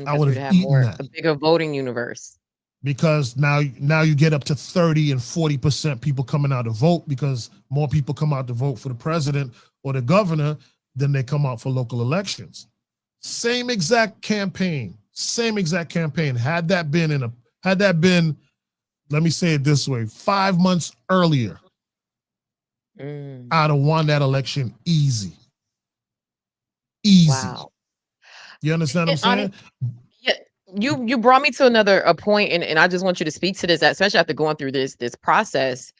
I would have eaten that. A bigger voting universe. because now you get up to 30 and 40% people coming out to vote, because more people come out to vote for the president or the governor than they come out for local elections. Same exact campaign. Had that been, let me say it this way, 5 months earlier, I'd have won that election easy. Wow. You understand what I'm saying? Yeah, you brought me to a point, and I just want you to speak to this, especially after going through this process.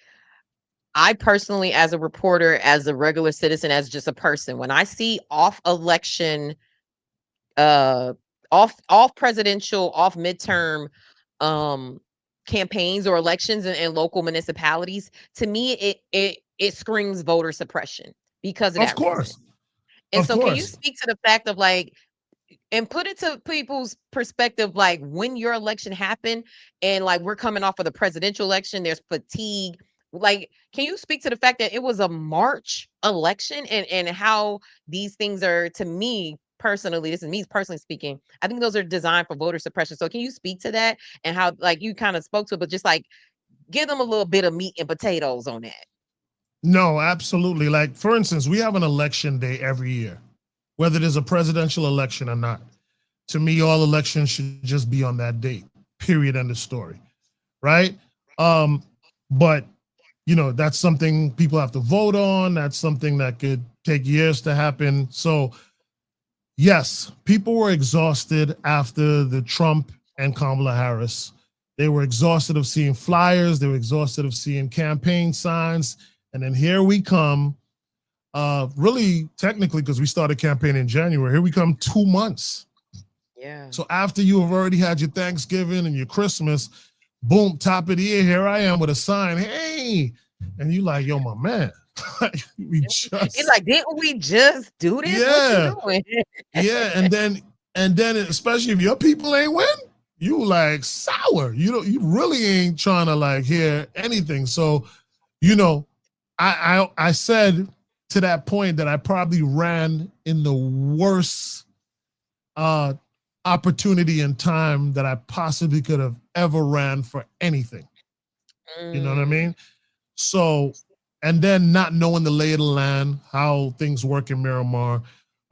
I personally, as a reporter, as a regular citizen, as just a person, when I see off election, off presidential, off midterm campaigns or elections in local municipalities, to me it screams voter suppression because of that reason. And so can you speak to the fact of like, and put it to people's perspective, like when your election happened and like we're coming off of the presidential election, there's fatigue. Like, can you speak to the fact that it was a March election and how these things are, to me personally, this is me personally speaking, I think those are designed for voter suppression. So can you speak to that and how, like, you kind of spoke to it, but just like give them a little bit of meat and potatoes on that? No, absolutely. Like, for instance, we have an election day every year, whether there's a presidential election or not. To me, all elections should just be on that date, period, end of story, right? But, you know, that's something people have to vote on. That's something that could take years to happen. So, yes, people were exhausted after the Trump and Kamala Harris. They were exhausted of seeing flyers. They were exhausted of seeing campaign signs. And then here we come, really technically, because we started campaigning in January, here we come 2 months. Yeah. So after you have already had your Thanksgiving and your Christmas, boom, top of the year, here I am with a sign, hey. And you like, yo, my man. It's like, didn't we just do this? Yeah. What you doing? Yeah, and then especially if your people ain't win, you like sour. You really ain't trying to like hear anything. So, you know, I said to that point that I probably ran in the worst opportunity and time that I possibly could have ever ran for anything. You know what I mean? So, and then not knowing the lay of the land, how things work in Miramar.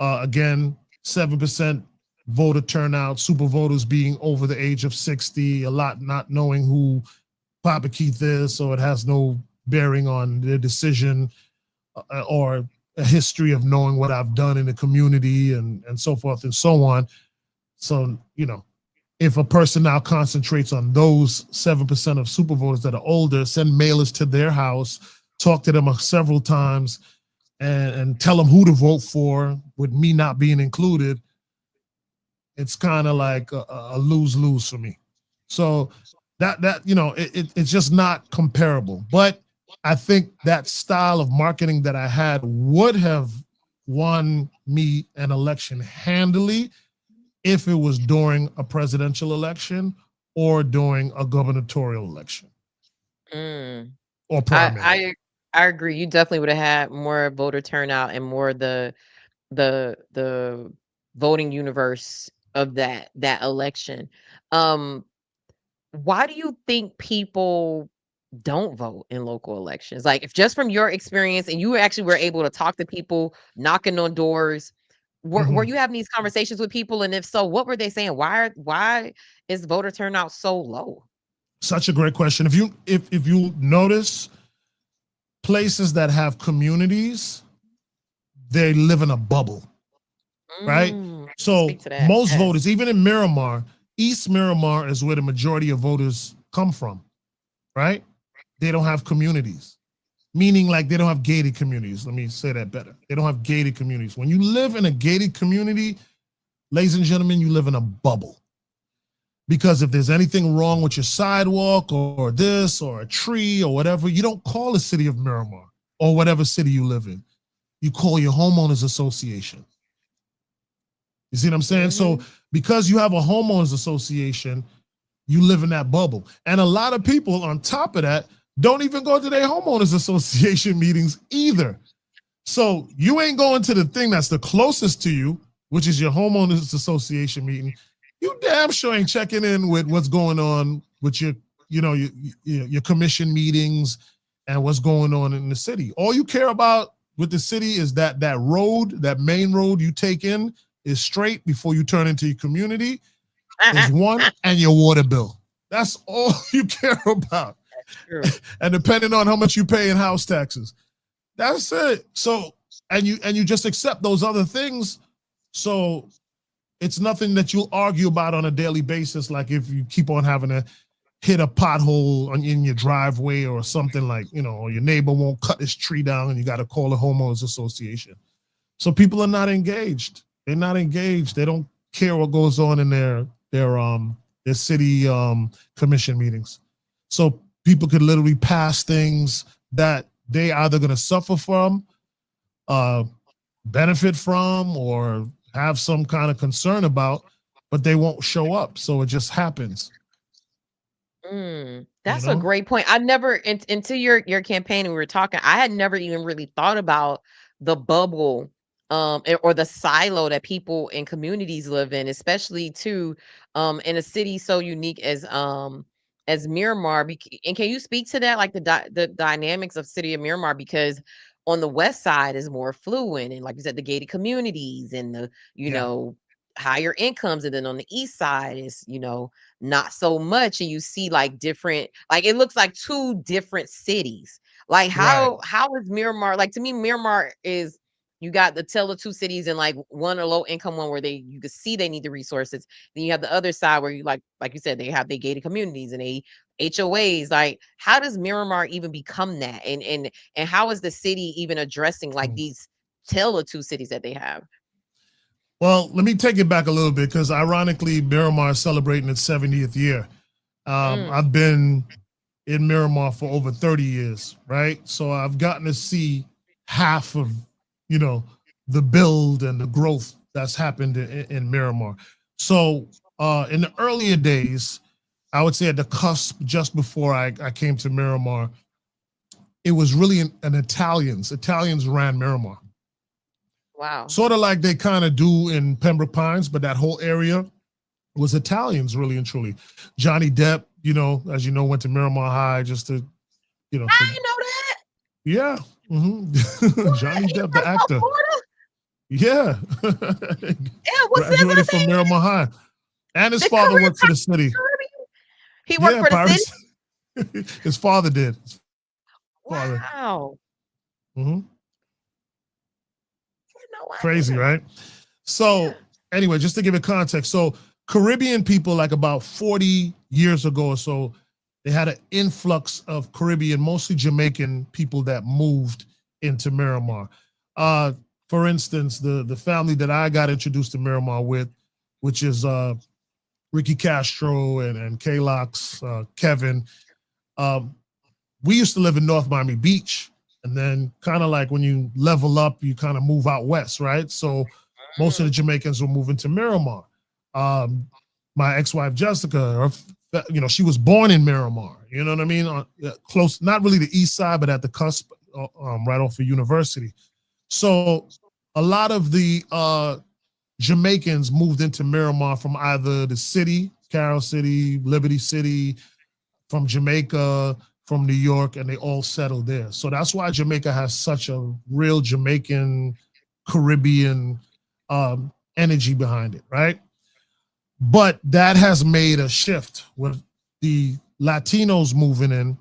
Again, 7% voter turnout, super voters being over the age of 60, a lot not knowing who Papa Keith is, so it has no bearing on their decision or a history of knowing what I've done in the community and so forth and so on. So, you know, if a person now concentrates on those 7% of super voters that are older, send mailers to their house, talk to them several times, and tell them who to vote for, with me not being included, it's kind of like a lose-lose for me. So that you know, it's just not comparable. But I think that style of marketing that I had would have won me an election handily if it was during a presidential election or during a gubernatorial election or primary. I agree. You definitely would have had more voter turnout and more the voting universe of that election. Why do you think people don't vote in local elections? Like, if just from your experience, and you actually were able to talk to people, knocking on doors, were you having these conversations with people? And if so, what were they saying? Why is voter turnout so low? Such a great question. If you notice, places that have communities, they live in a bubble, right? So most voters, even in Miramar, East Miramar is where the majority of voters come from, right? They don't have communities, meaning like they don't have gated communities. Let me say that better. They don't have gated communities. When you live in a gated community, ladies and gentlemen, you live in a bubble. Because if there's anything wrong with your sidewalk or this or a tree or whatever, you don't call the City of Miramar or whatever city you live in. You call your homeowners association. You see what I'm saying? So because you have a homeowners association, you live in that bubble. And a lot of people on top of that don't even go to their homeowners association meetings either. So you ain't going to the thing that's the closest to you, which is your homeowners association meeting. You damn sure ain't checking in with what's going on with your, your commission meetings and what's going on in the city. All you care about with the city is that road, that main road you take in is straight before you turn into your community is one, and your water bill. That's all you care about. That's true. And depending on how much you pay in house taxes, that's it. So, and you just accept those other things. So it's nothing that you'll argue about on a daily basis. Like if you keep on having to hit a pothole in your driveway or something, like, or your neighbor won't cut his tree down and you got to call the homeowners association. So people are not engaged. They're not engaged. They don't care what goes on in their city commission meetings. So people could literally pass things that they either going to suffer from, benefit from, or have some kind of concern about, but they won't show up. So it just happens. That's a great point. I never, until your campaign and we were talking, I had never even really thought about the bubble or the silo that people in communities live in, especially too in a city so unique as Miramar. And can you speak to that, like the dynamics of City of Miramar? Because on the west side is more affluent, and like you said, the gated communities and the higher incomes, and then on the east side is not so much, and you see like different, like it looks like two different cities. Like how is Miramar? Like to me, Miramar is, you got the tale of two cities, and like one a low income one where you can see they need the resources. Then you have the other side where you like you said, they have their gated communities and they HOAs. Like how does Miramar even become that? And how is the city even addressing like these tale of two cities that they have? Well, let me take it back a little bit, because ironically, Miramar is celebrating its 70th year. I've been in Miramar for over 30 years, right? So I've gotten to see half of, the build and the growth that's happened in Miramar. So in the earlier days, I would say at the cusp, just before I came to Miramar, it was really an Italians. Italians ran Miramar. Wow. Sort of like they kind of do in Pembroke Pines, but that whole area was Italians, really and truly. Johnny Depp, as you know, went to Miramar High just to, I didn't know that. Yeah. Johnny Depp, the actor. Yeah. Graduated from Miramar High. And his father worked for the city. He worked for the city? His father did. Wow. Crazy, right? So anyway, just to give it context. So Caribbean people, like about 40 years ago or so, they had an influx of Caribbean, mostly Jamaican people that moved into Miramar. For instance, the family that I got introduced to Miramar with, which is Ricky Castro and K-Lox, Kevin. We used to live in North Miami Beach. And then kind of like when you level up, you kind of move out west, right? So most of the Jamaicans were moving to Miramar. My ex-wife, Jessica, she was born in Miramar. You know what I mean? Close, not really the east side, but at the cusp, right off of University. So a lot of the Jamaicans moved into Miramar from either the city, Carol City, Liberty City, from Jamaica, from New York, and they all settled there. So that's why Jamaica has such a real Jamaican, Caribbean energy behind it, right? But that has made a shift with the Latinos moving in.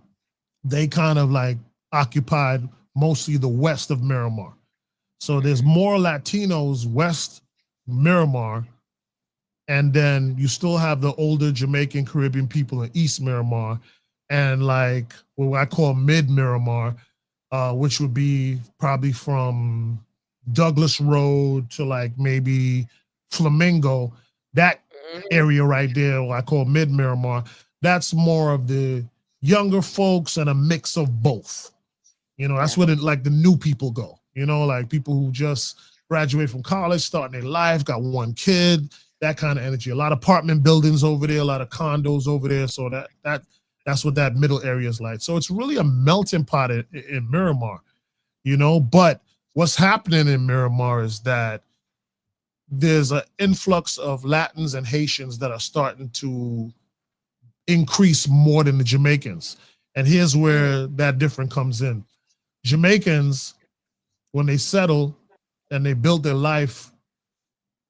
They kind of like occupied mostly the west of Miramar. So there's more Latinos west Miramar, and then you still have the older Jamaican Caribbean people in East Miramar, and like what I call mid Miramar, which would be probably from Douglas Road to like maybe Flamingo, that area right there, what I call mid Miramar. That's more of the younger folks and a mix of both. That's where like the new people go. Like people who just graduate from college, starting their life, got one kid, that kind of energy. A lot of apartment buildings over there, a lot of condos over there. So that's what that middle area is like. So it's really a melting pot in Miramar, but what's happening in Miramar is that there's an influx of Latins and Haitians that are starting to increase more than the Jamaicans. And here's where that difference comes in. Jamaicans, when they settle and they build their life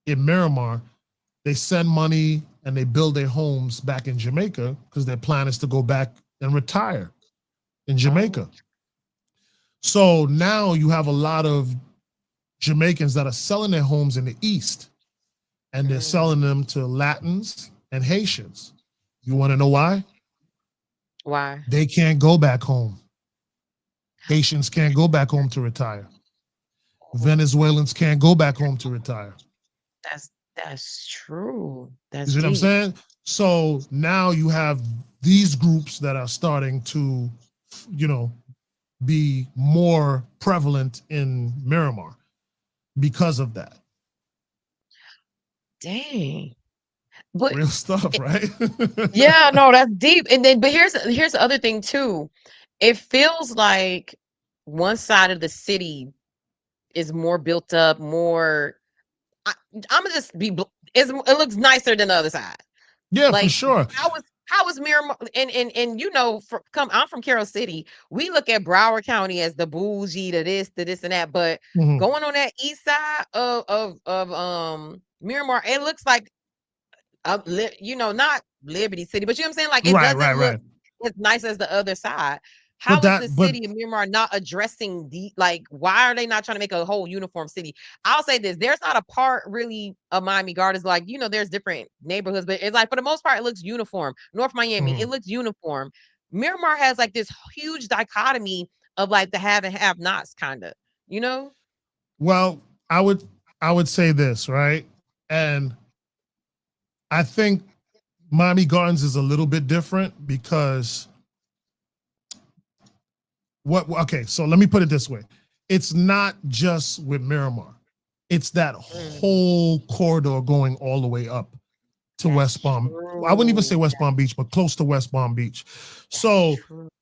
in Miramar, they send money and they build their homes back in Jamaica because their plan is to go back and retire in Jamaica. So now you have a lot of Jamaicans that are selling their homes in the East, and they're selling them to Latins and Haitians. You want to know why? Why? They can't go back home. Haitians can't go back home to retire. Venezuelans can't go back home to retire. That's true. That's you see what I'm saying? So now you have these groups that are starting to, be more prevalent in Miramar because of that. Dang. But real stuff, right? Yeah, no, that's deep. And then, but here's the other thing too. It feels like one side of the city is more built up, more. I'm gonna just be. It looks nicer than the other side. Yeah, for sure. How was Miramar? And I'm from Carroll City. We look at Broward County as the bougie, the this and that. But going on that east side of Miramar, it looks like not Liberty City, but you know what I'm saying? Like it doesn't look as nice as the other side. How is the city of Miramar not addressing why are they not trying to make a whole uniform city? I'll say this, there's not a part really of Miami Gardens, there's different neighborhoods, but it's like for the most part, it looks uniform. North Miami, it looks uniform. Miramar has like this huge dichotomy of like the have and have nots kind of, Well, I would say this, right? And I think Miami Gardens is a little bit different because so let me put it this way. It's not just with Miramar. It's that whole corridor going all the way up to West Palm. I wouldn't even say West Palm Beach, but close to West Palm Beach. So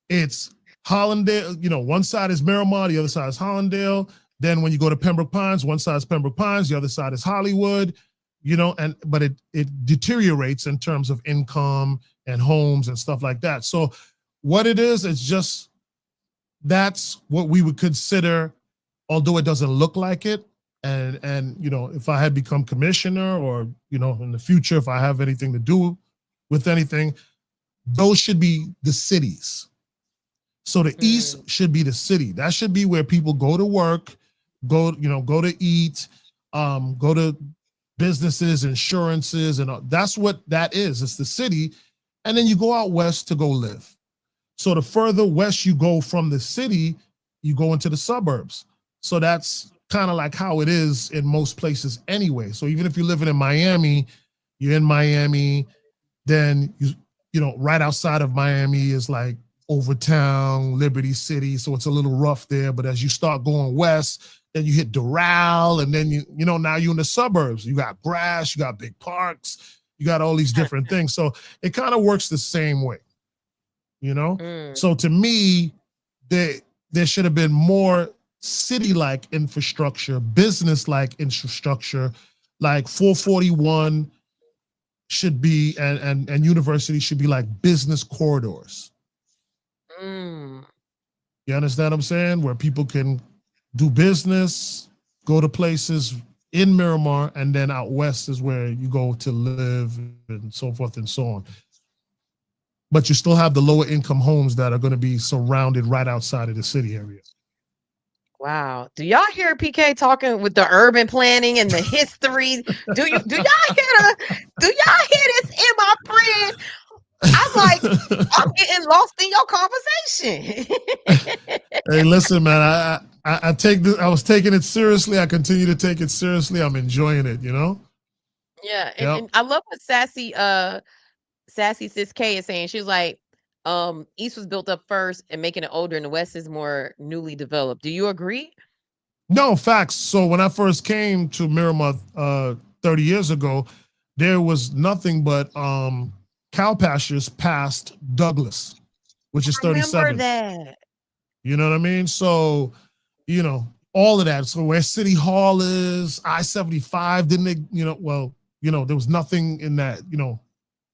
it's Hollandale, one side is Miramar, the other side is Hollandale. Then when you go to Pembroke Pines, one side is Pembroke Pines, the other side is Hollywood, but it deteriorates in terms of income and homes and stuff like that. So what it is, it's just, that's what we would consider, although it doesn't look like it. And if I had become commissioner or, in the future, if I have anything to do with anything, those should be the cities. So the East should be the city. That should be where people go to work, go to eat, go to businesses, insurances, and that's what that is. It's the city. And then you go out west to go live. So the further west you go from the city, you go into the suburbs. So that's kind of like how it is in most places anyway. So even if you're living in Miami, you're in Miami, then right outside of Miami is like Overtown, Liberty City. So it's a little rough there. But as you start going west, then you hit Doral, and then now you're in the suburbs. You got grass, you got big parks, you got all these different things. So it kind of works the same way. So to me, there should have been more city-like infrastructure, business-like infrastructure, like 441 should be, and university should be like business corridors. You understand what I'm saying? Where people can do business, go to places in Miramar, and then out west is where you go to live and so forth and so on. But you still have the lower income homes that are going to be surrounded right outside of the city area. Wow. Do y'all hear PK talking with the urban planning and the history? Do y'all hear this in my friend? I'm like, I'm getting lost in your conversation. Hey, listen, man, I take this. I was taking it seriously. I continue to take it seriously. I'm enjoying it, Yeah. And I love what Sassy Sis K is saying. She's like, East was built up first and making it older, and the West is more newly developed. Do you agree? No, facts. So when I first came to Miramar 30 years ago, there was nothing but cow pastures past Douglas, which is 37. Remember that. You know what I mean? So, all of that. So where City Hall is, I-75, didn't they, there was nothing in that,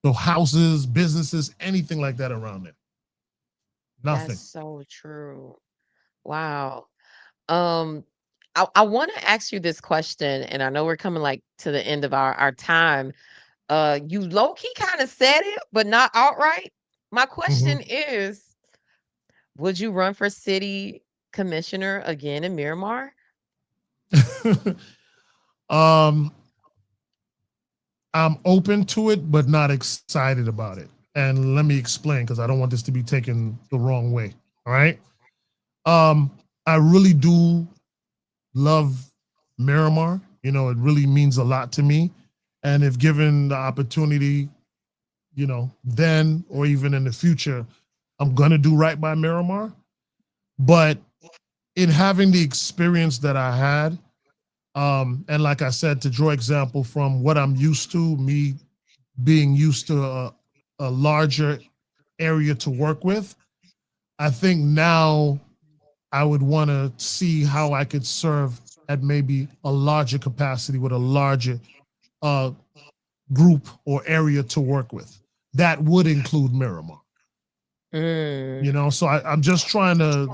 No houses, businesses, anything like that around there. That's Nothing. so true. Wow. Um, I want to ask you this question, and I know we're coming like to the end of our time. You low key kind of said it, but not outright. My Mhm. question is, would you run for city commissioner again in Miramar? um, I'm open to it, but not excited about it. And let me explain because I don't want this to be taken the wrong way. All right. I really do love Miramar. You know, it really means a lot to me. And if given the opportunity, you know, then or even in the future, I'm gonna do right by Miramar. But in having the experience that I had, and like I said, to draw example from what I'm used to, me being used to a larger area to work with, I think now I would want to see how I could serve at maybe a larger capacity with a larger uh, group or area to work with. That would include Miramar. Mm. You know, so I'm just trying to,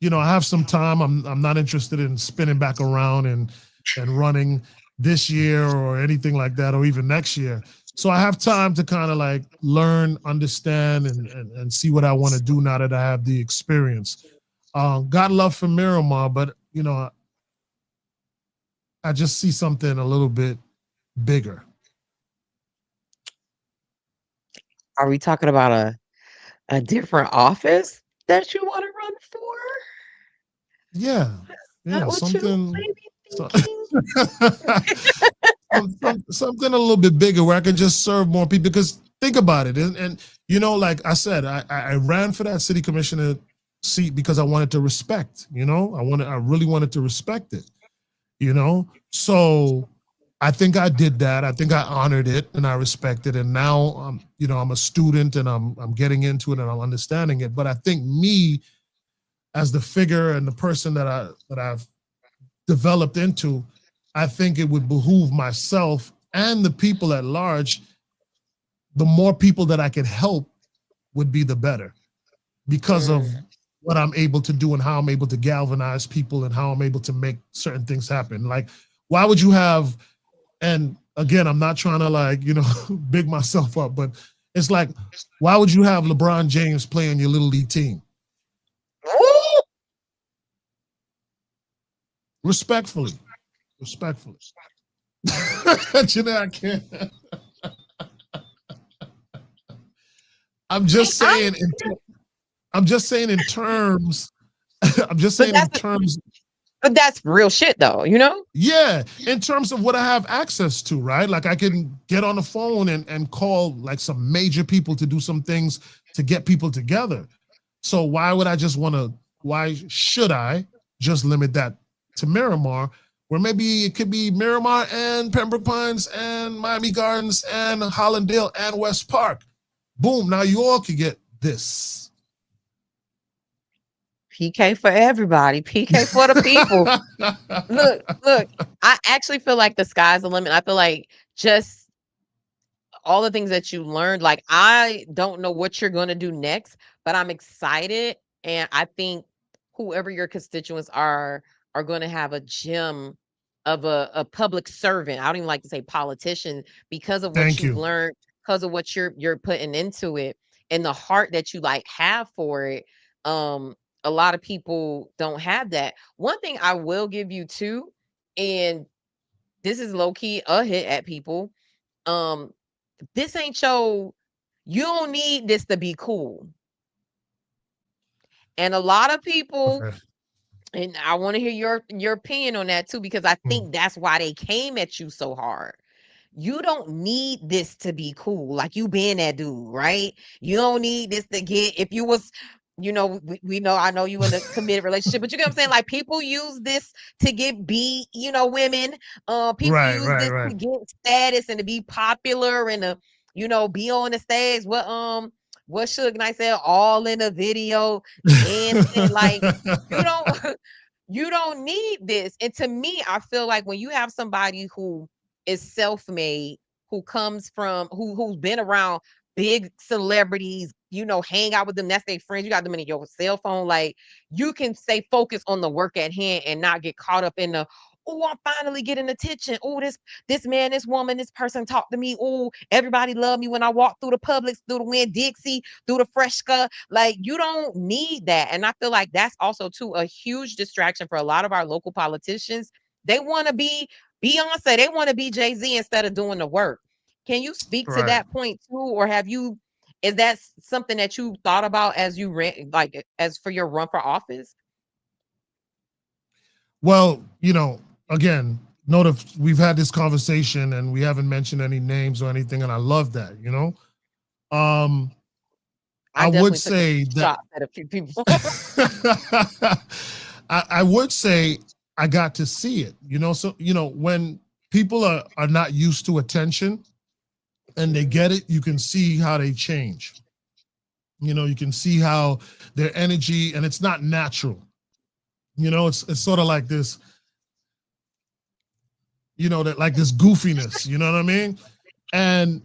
you know, I have some time. I'm not interested in spinning back around and running this year or anything like that, or even next year. So I have time to kind of like learn, understand, and see what I want to do now that I have the experience. Got love for Miramar, but you know, I just see something a little bit bigger. Are we talking about a different office that you want to run for? Yeah, Is yeah, that what you something. may So, be thinking? something a little bit bigger where I can just serve more people. Because think about it, and you know, like I said, I ran for that city commissioner seat because I wanted to respect. You know, I really wanted to respect it. You know, so I think I did that. I think I honored it and I respected it. And now you know, I'm a student and I'm getting into it and I'm understanding it. But I think me as the figure and the person that I've developed into, I think it would behoove myself and the people at large. The more people that I could help would be the better because of Mm. what I'm able to do and how I'm able to galvanize people and how I'm able to make certain things happen. Like, why would you have, and again, I'm not trying to like, you know, big myself up, but it's like, why would you have LeBron James play on your little league team? Respectfully, respectfully. You know, I can't. I'm just I, saying. I'm just saying in terms. I'm just but saying in that's terms. but that's real shit though, you know? Yeah, in terms of what I have access to, right? Like I can get on the phone and call like some major people to do some things to get people together. So why would I just want to? Why should I just limit that to Miramar, where maybe it could be Miramar and Pembroke Pines and Miami Gardens and Hollandale and West Park? Boom! Now you all could get this. PK for everybody, PK for the people. Look, I actually feel like the sky's the limit. I feel like just all the things that you learned, like I don't know what you're going to do next, but I'm excited and I think whoever your constituents are going to have a gem of a public servant. I don't even like to say politician because of what Thank you've you. learned, because of what you're putting into it and the heart that you like have for it. Um a lot of people don't have that. One thing I will give you too, and this is low key a hit at people. Um, this ain't your, you don't need this to be cool. And a lot of people, Okay. and I want to hear your opinion on that too, because I Hmm. think that's why they came at you so hard. You don't need this to be cool. Like you being that dude, right? You don't need this to get, if you was, we know, I know you in a committed relationship, but you get what I'm saying? Like people use this to get beat, women. People Right, use right, this right. to get status and to be popular and to, be on the stage. What Suge Knight said, all in a video, dancing. Like you don't you don't need this. And to me, I feel like when you have somebody who is self-made, who comes from who's been around big celebrities, hang out with them. That's their friends. You got them in your cell phone. Like, you can stay focused on the work at hand and not get caught up in the, oh, I'm finally getting attention. Oh, this man, this woman, this person talked to me. Oh, everybody loved me when I walked through the Publix, through the Winn-Dixie, through the Fresca. Like, you don't need that. And I feel like that's also too a huge distraction for a lot of our local politicians. They want to be Beyonce. They want to be Jay-Z instead of doing the work. Can you speak to Right. that point too, or is that something that you thought about as you ran, like as for your run for office? Well, again, note we've had this conversation and we haven't mentioned any names or anything, and I love that. I I would definitely took a say few that shots at a few people. I would say I got to see it. So when people are not used to attention and they get it, you can see how they change. You can see how their energy, and it's not natural. It's sort of like this, that like this goofiness, you know what I mean? And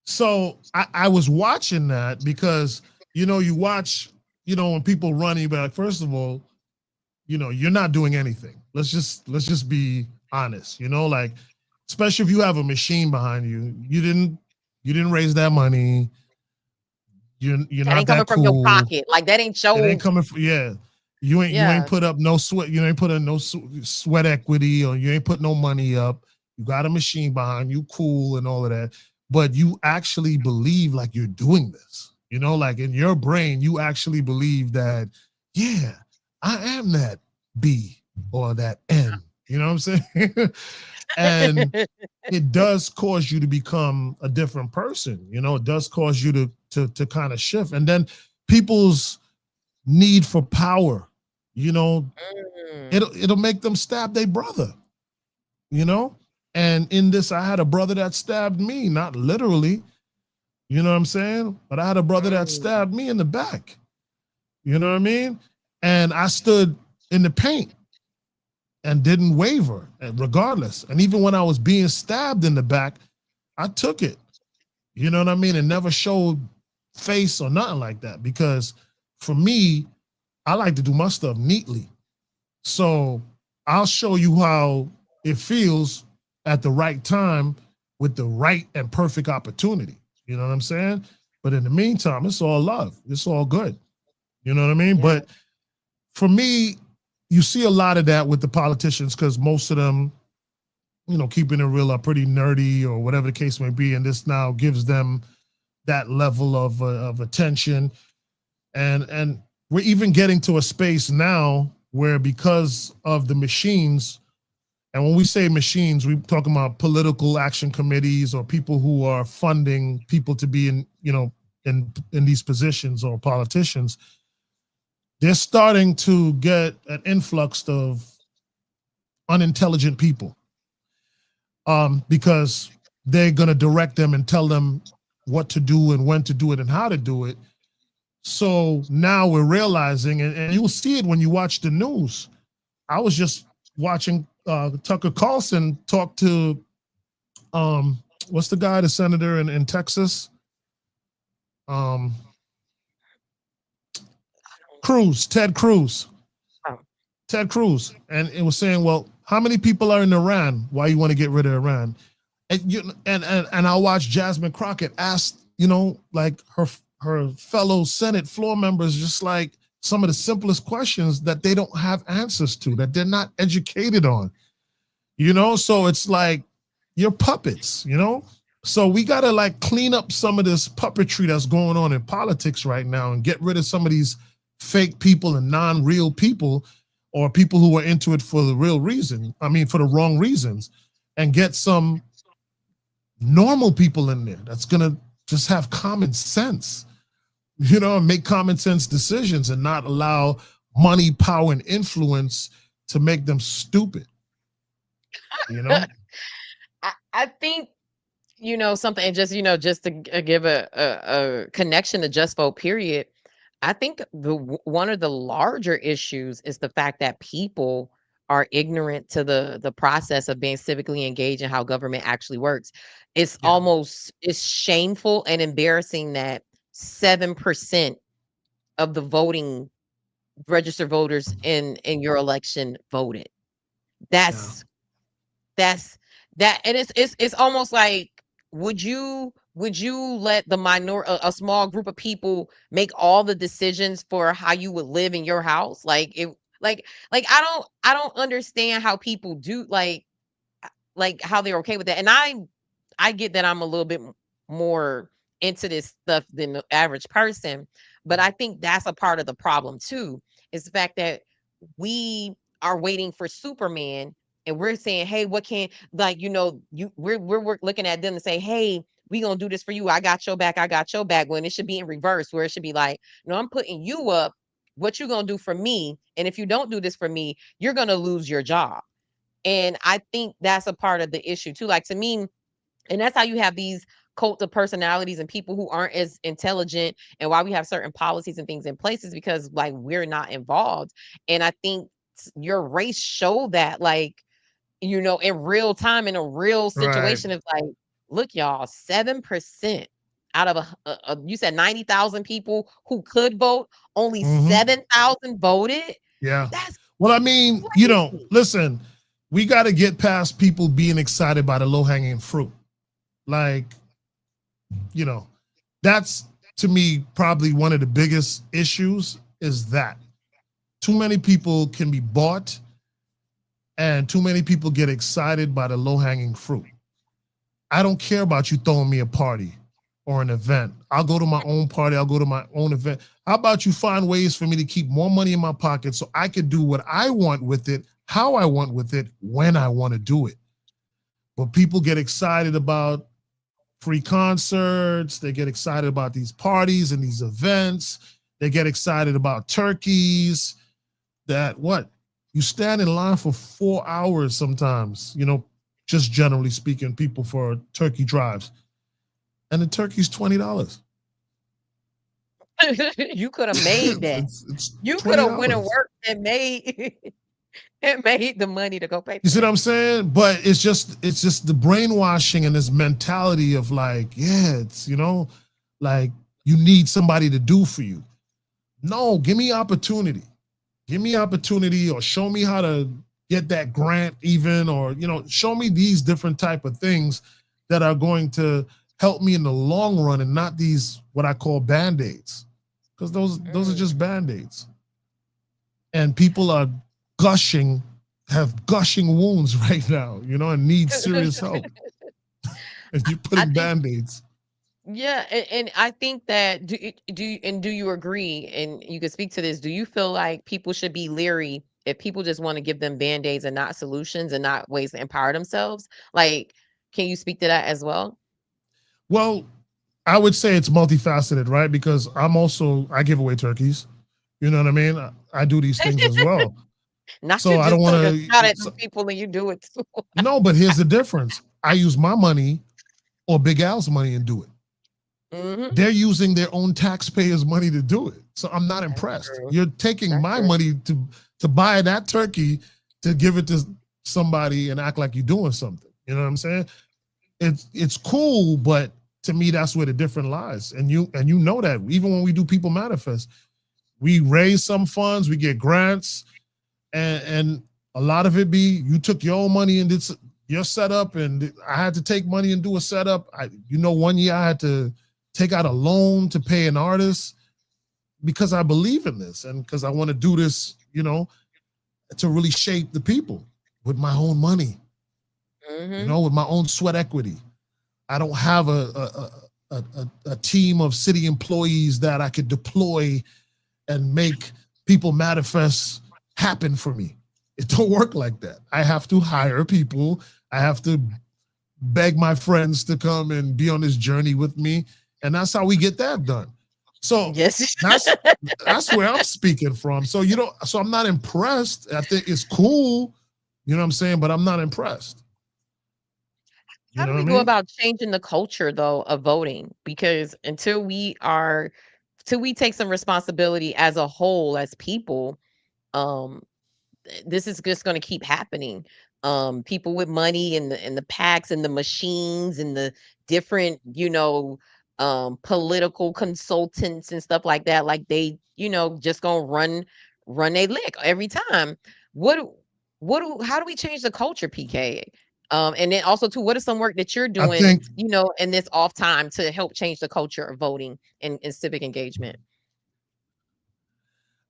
so I was watching that because, you watch, when people run, you be like, first of all, you're not doing anything. Let's just be honest, like, especially if you have a machine behind you, you didn't raise that money. You're That not ain't coming that from your cool. pocket. Like, that ain't It your, ain't coming from, yeah. You ain't yeah. put up no sweat. You ain't put in no sweat equity, or you ain't put no money up. You got a machine behind you, cool, and all of that. But you actually believe like you're doing this. Like in your brain, you actually believe that, yeah, I am that B or that N. You know what I'm saying? And it does cause you to become a different person. It does cause you to kind of shift. And then people's need for power, Mm. it'll make them stab their brother. And in this, I had a brother that stabbed me, not literally, you know what I'm saying? But I had a brother that stabbed me in the back. You know what I mean? And I stood in the paint and didn't waver, regardless. And even when I was being stabbed in the back, I took it. You know what I mean? And never showed face or nothing like that. Because for me, I like to do my stuff neatly. So I'll show you how it feels at the right time with the right and perfect opportunity. You know what I'm saying? But in the meantime, it's all love. It's all good. You know what I mean? Yeah. But for me, you see a lot of that with the politicians because most of them, keeping it real, are pretty nerdy or whatever the case may be. And this now gives them that level of attention. And we're even getting to a space now where, because of the machines, and when we say machines, we're talking about political action committees or people who are funding people to be in these positions, or politicians, they're starting to get an influx of unintelligent people, because they're going to direct them and tell them what to do and when to do it and how to do it. So now we're realizing, and you'll see it when you watch the news. I was just watching Tucker Carlson talk to, what's the guy, the senator in Texas? Ted Cruz. Oh. Ted Cruz. And it was saying, well, how many people are in Iran? Why you want to get rid of Iran? And I watched Jasmine Crockett ask, like her fellow Senate floor members, just like some of the simplest questions that they don't have answers to, that they're not educated on. So it's like, you're puppets, So we got to like clean up some of this puppetry that's going on in politics right now and get rid of some of these fake people and non-real people, or people who are into it for the real reason. I mean, for the wrong reasons, and get some normal people in there that's going to just have common sense, and make common sense decisions and not allow money, power, and influence to make them stupid. I think, something, and just to give a connection to Just Vote, period. I think one of the larger issues is the fact that people are ignorant to the process of being civically engaged and how government actually works. It's Yeah. it's shameful and embarrassing that 7% of the voting registered voters in your election voted. Yeah. That's that's that, and it's almost like, would you let the a small group of people make all the decisions for how you would live in your house? Like it, like I don't understand how people do, like how they're okay with that. And I get that I'm a little bit more into this stuff than the average person, but I think that's a part of the problem too, is the fact that we are waiting for Superman, and we're saying, "Hey, what can, like, we're looking at them and say, "Hey, we going to do this for you. I got your back. I got your back." When it should be in reverse, where it should be like, "No, I'm putting you up. What you going to do for me? And if you don't do this for me, you're going to lose your job." And I think that's a part of the issue too. Like, to me, and that's how you have these cult of personalities and people who aren't as intelligent, and why we have certain policies and things in places, because like we're not involved. And I think your race showed that, like, in real time, in a real Right. situation of like, look, y'all, 7% out of you said 90,000 people who could vote, only Mm-hmm. 7,000 voted. Yeah. That's Well, I mean, crazy. listen, we got to get past people being excited by the low hanging fruit. Like, that's, to me, probably one of the biggest issues, is that too many people can be bought, and too many people get excited by the low hanging fruit. I don't care about you throwing me a party or an event. I'll go to my own party. I'll go to my own event. How about you find ways for me to keep more money in my pocket so I can do what I want with it, how I want with it, when I want to do it? But people get excited about free concerts. They get excited about these parties and these events. They get excited about turkeys. That what? You stand in line for 4 hours sometimes, just generally speaking, people for turkey drives. And the turkey's $20. You could have made that. It's You could have went and $20. worked and made and made the money to go pay You for see what that. I'm saying? But it's just the brainwashing and this mentality of like, yeah, it's, like you need somebody to do for you. No, give me opportunity. Give me opportunity, or show me how to get that grant even, or, show me these different type of things that are going to help me in the long run, and not these, what I call Band-Aids, because those are just Band-Aids. And people are have gushing wounds right now, and need serious help. And you're I putting think, Band-Aids. yeah, and I think that, do you agree, and you could speak to this, do you feel like people should be leery if people just want to give them band-aids and not solutions and not ways to empower themselves? Like, can you speak to that as well? Well, I would say it's multifaceted, right? Because I give away turkeys. You know what I mean? I do these things as well. Not So you I don't just want took a shot to. at some people and you do it too. No, but here's the difference. I use my money or Big Al's money and do it. Mm-hmm. They're using their own taxpayers' money to do it. So I'm not That's impressed. true. You're taking That's my true. money to buy that turkey, to give it to somebody and act like you're doing something. You know what I'm saying? It's cool, but to me, that's where the difference lies. And you know that even when we do People Manifest, we raise some funds, we get grants, and a lot of it be you took your own money and did your setup, and I had to take money and do a setup. 1 year I had to take out a loan to pay an artist because I believe in this and because I want to do this, to really shape the people with my own money, Mm-hmm. with my own sweat equity. I don't have a team of city employees that I could deploy and make People Manifest happen for me. It don't work like that. I have to hire people. I have to beg my friends to come and be on this journey with me. And that's how we get that done. So Yes. that's where I'm speaking from. So so I'm not impressed. I think it's cool, you know what I'm saying, but I'm not impressed. You How know do what I we go mean? about changing the culture though of voting? Because till we take some responsibility as a whole, as people, um, this is just going to keep happening. People with money and the packs and the machines and the different, political consultants and stuff like that, like they, just gonna run a lick every time. What do- how do we change the culture, PK? And then also too, what is some work that you're I doing, think in this off time to help change the culture of voting and civic engagement?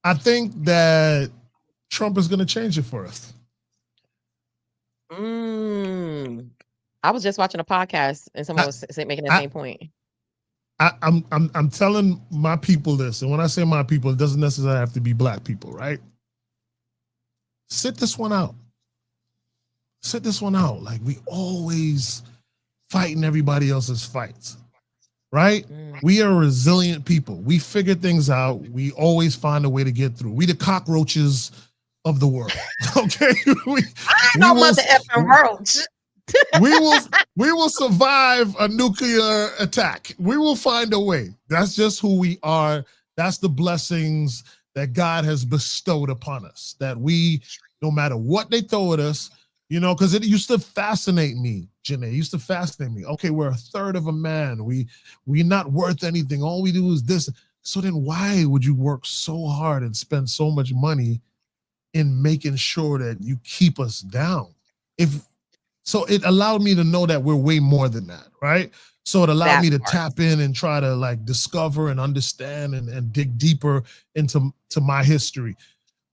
I think that Trump is going to change it for us. I was just watching a podcast and someone I, was making that I, same point. I'm telling my people this, and when I say my people, it doesn't necessarily have to be black people, right? Sit this one out. Sit this one out. Like, we always fighting everybody else's fights, right? We are resilient people. We figure things out. We always find a way to get through. We the cockroaches of the world. Okay. I know mother effing roach. we will survive a nuclear attack. We will find a way. That's just who we are. That's the blessings that God has bestowed upon us. That we, no matter what they throw at us, because it used to fascinate me, Janae. It used to fascinate me. Okay, we're a third of a man. We're not worth anything. All we do is this. So then why would you work so hard and spend so much money in making sure that you keep us down? So it allowed me to know that we're way more than that, right? So it allowed me to tap in and try to like discover and understand and dig deeper into my history.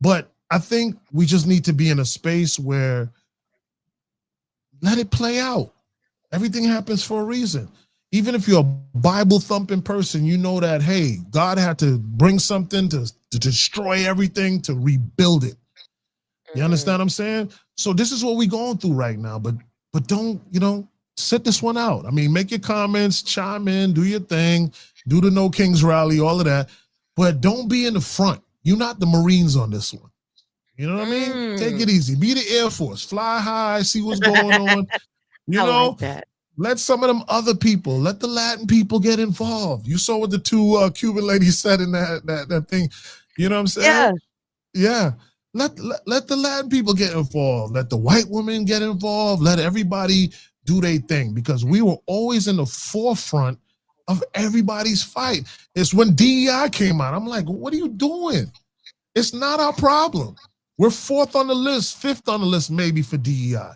But I think we just need to be in a space where let it play out. Everything happens for a reason. Even if you're a Bible thumping person, you know that, hey, God had to bring something to destroy everything to rebuild it. You understand what I'm saying? So this is what we're going through right now. But don't, sit this one out. I mean, make your comments, chime in, do your thing, do the No Kings rally, all of that. But don't be in the front. You're not the Marines on this one. You know what I mean? Take it easy. Be the Air Force. Fly high, see what's going on. Like that. Let some of them other people, let the Latin people get involved. You saw what the two Cuban ladies said in that thing. You know what I'm saying? Yeah. Let the Latin people get involved. Let the white women get involved. Let everybody do their thing, because we were always in the forefront of everybody's fight. It's when DEI came out. I'm like, what are you doing? It's not our problem. We're fourth on the list, fifth on the list, maybe, for DEI.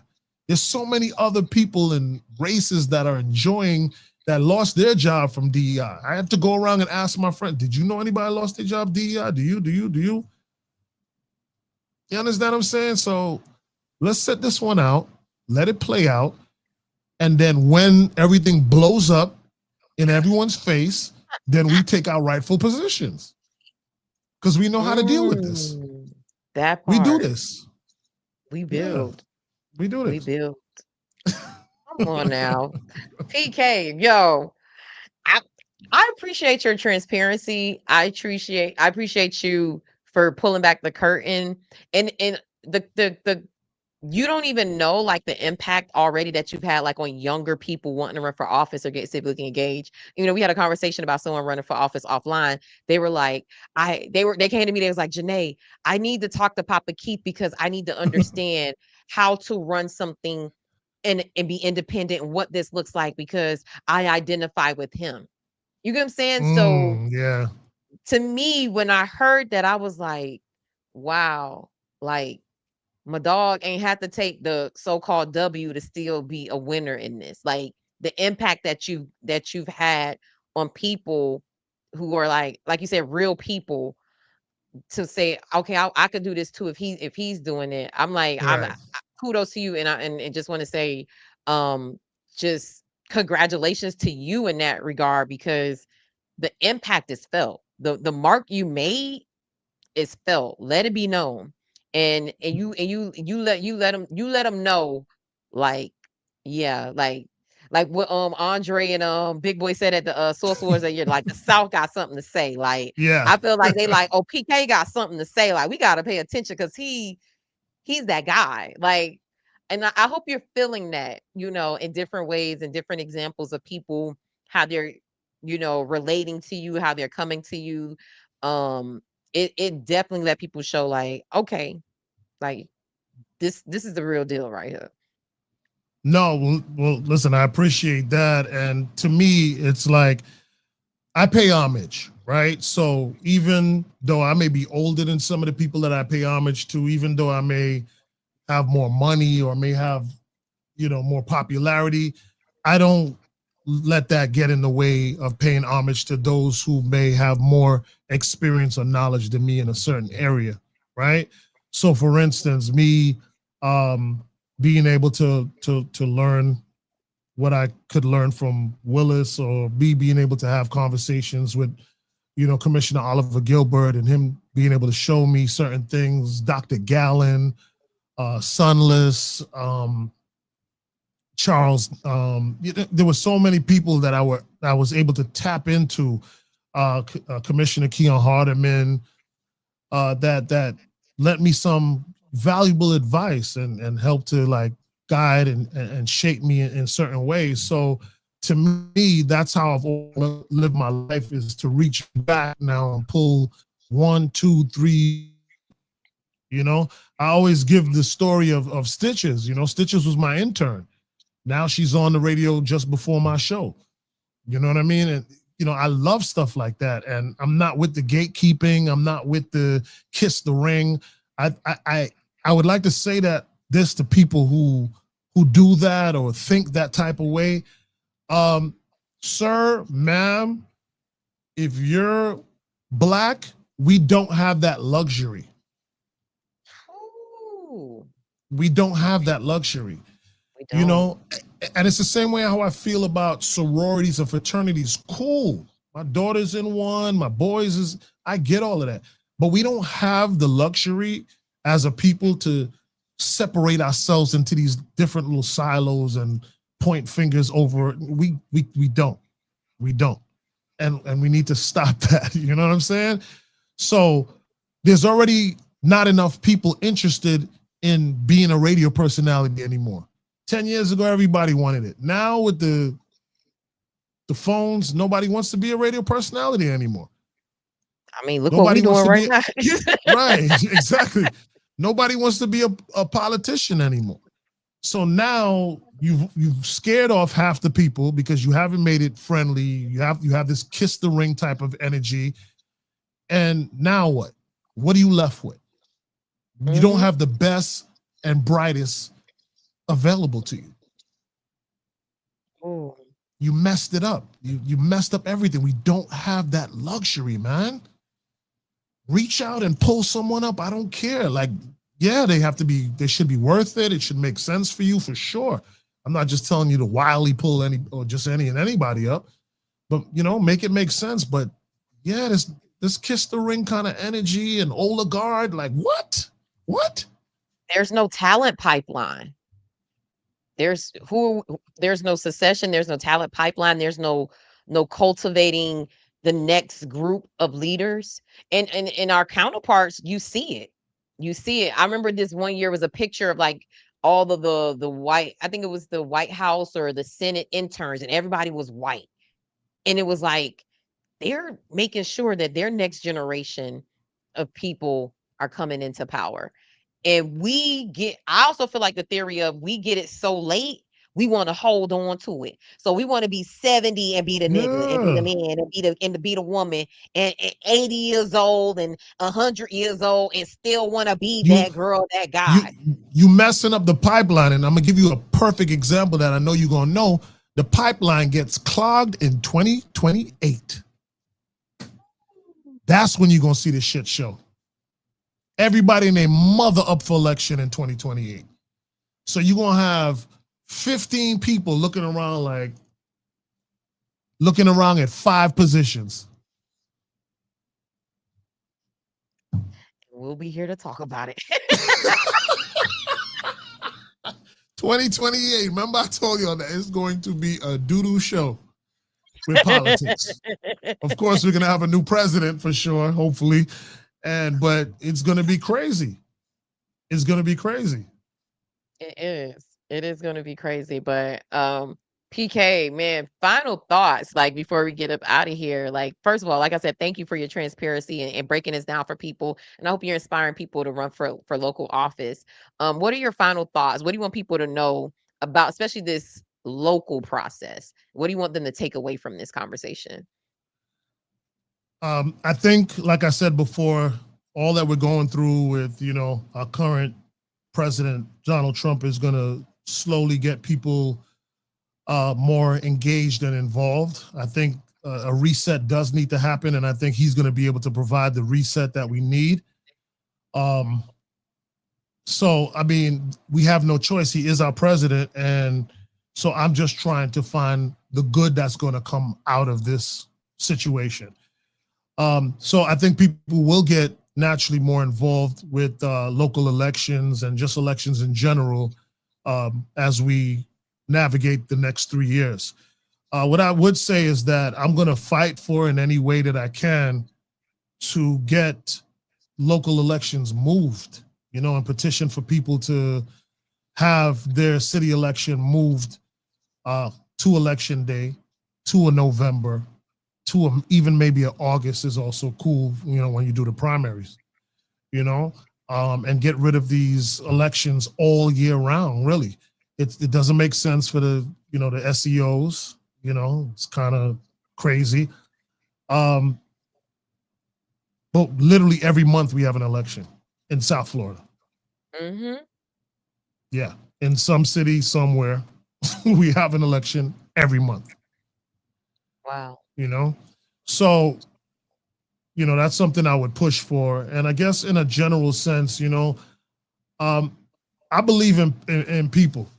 There's so many other people and races that are that lost their job from DEI. I had to go around and ask my friend, did you know anybody lost their job DEI? Do you? You understand what I'm saying? So let's set this one out, let it play out. And then when everything blows up in everyone's face, then we take our rightful positions. Because we know how to deal with this. That part. We do this. We build. Yeah, we do this. We build. Come on now. PK, yo. I appreciate your transparency. I appreciate you for pulling back the curtain, and the you don't even know like the impact already that you've had like on younger people wanting to run for office or get civically engaged. We had a conversation about someone running for office offline. They were like, they came to me, they was like, Janae, I need to talk to Papa Keith because I need to understand how to run something and be independent and what this looks like because I identify with him. You get what I'm saying? So yeah. To me, when I heard that, I was like, wow, like my dog ain't had to take the so-called W to still be a winner in this. Like the impact that you've had on people who are like you said, real people, to say, okay, I could do this too if he's doing it. I'm like, right. Kudos to you, and just want to say, just congratulations to you in that regard, because the impact is felt. The mark you made is felt. Let it be known, and you let them know, like, yeah, like what Andre and Big Boy said at the Source Wars that year, like the South got something to say. Like, yeah. I feel like they like, oh, PK got something to say. Like, we got to pay attention because he's that guy. Like, and I hope you're feeling that, in different ways and different examples of people, how they're, relating to you, how they're coming to you. It definitely let people show like, okay, Like this is the real deal right here. No, well, listen, I appreciate that. And to me, it's like I pay homage, right? So even though I may be older than some of the people that I pay homage to, even though I may have more money or may have, more popularity, I don't let that get in the way of paying homage to those who may have more experience or knowledge than me in a certain area, right? So for instance, me being able to learn what I could learn from Willis, or me being able to have conversations with, Commissioner Oliver Gilbert, and him being able to show me certain things, Dr. Gallen, Sunless, Charles. There were so many people that I was able to tap into. Commissioner Keon Hardeman, that lent me some valuable advice and helped to like guide and shape me in certain ways. So to me, that's how I've lived my life, is to reach back now and pull 1, 2, 3. I always give the story of Stitches. Stitches was my intern. Now she's on the radio just before my show. You know what I mean? And I love stuff like that. And I'm not with the gatekeeping. I'm not with the kiss the ring. I would like to say that this to people who do that or think that type of way. Sir, ma'am, if you're Black, we don't have that luxury. Ooh. We don't have that luxury. And it's the same way how I feel about sororities and fraternities. Cool. My daughter's in one, my boys is, I get all of that. But we don't have the luxury as a people to separate ourselves into these different little silos and point fingers over. We don't. And we need to stop that. You know what I'm saying? So there's already not enough people interested in being a radio personality anymore. 10 years ago, everybody wanted it. Now with the phones, nobody wants to be a radio personality anymore. I mean, look what we're doing right now. Right, exactly. Nobody wants to be a politician anymore. So now you've scared off half the people because you haven't made it friendly. You have this kiss the ring type of energy. And now what? What are you left with? You don't have the best and brightest available to you. Ooh. You messed it up. You messed up everything. We don't have that luxury, man. Reach out and pull someone up. I don't care. Like, yeah, they should be worth it. It should make sense for you for sure. I'm not just telling you to wildly pull anybody up, but make it make sense. But yeah, this kiss the ring kind of energy and oligarch, like what? There's no talent pipeline. There's no succession, there's no talent pipeline, there's no cultivating the next group of leaders. And in our counterparts, you see it. I remember this one year was a picture of like all of the white, I think it was the White House or the Senate interns, and everybody was white. And it was like they're making sure that their next generation of people are coming into power. And I also feel like the theory of we get it so late, we want to hold on to it. So we want to be 70 and be the nigga and be the man and be the woman and 80 years old and 100 years old and still want to be that girl, that guy. You messing up the pipeline. And I'm going to give you a perfect example that I know you're going to know. The pipeline gets clogged in 2028. That's when you're going to see the shit show. Everybody and their mother up for election in 2028. So you're going to have 15 people looking around at 5 positions. We'll be here to talk about it. 2028. Remember I told y'all that it's going to be a doo-doo show with politics. Of course, we're going to have a new president for sure, hopefully. But it's going to be crazy. It's going to be crazy. It is. It is going to be crazy. But PK, man, final thoughts, like before we get up out of here. Like, first of all, like I said, thank you for your transparency and breaking this down for people. And I hope you're inspiring people to run for local office. What are your final thoughts? What do you want people to know about, especially this local process? What do you want them to take away from this conversation? I think, like I said before, all that we're going through with, our current president, Donald Trump, is going to slowly get people more engaged and involved. I think a reset does need to happen, and I think he's going to be able to provide the reset that we need. So, I mean, we have no choice. He is our president, and so I'm just trying to find the good that's going to come out of this situation. So I think people will get naturally more involved with local elections and just elections in general as we navigate the next 3 years. What I would say is that I'm going to fight for in any way that I can to get local elections moved, and petition for people to have their city election moved to election day, to a November, to even maybe an August is also cool, when you do the primaries, and get rid of these elections all year round, really. It doesn't make sense for the SEOs, it's kind of crazy. But literally every month we have an election in South Florida. Mm-hmm. Yeah, in some city somewhere, we have an election every month. Wow. So, that's something I would push for. And I guess in a general sense, I believe in people.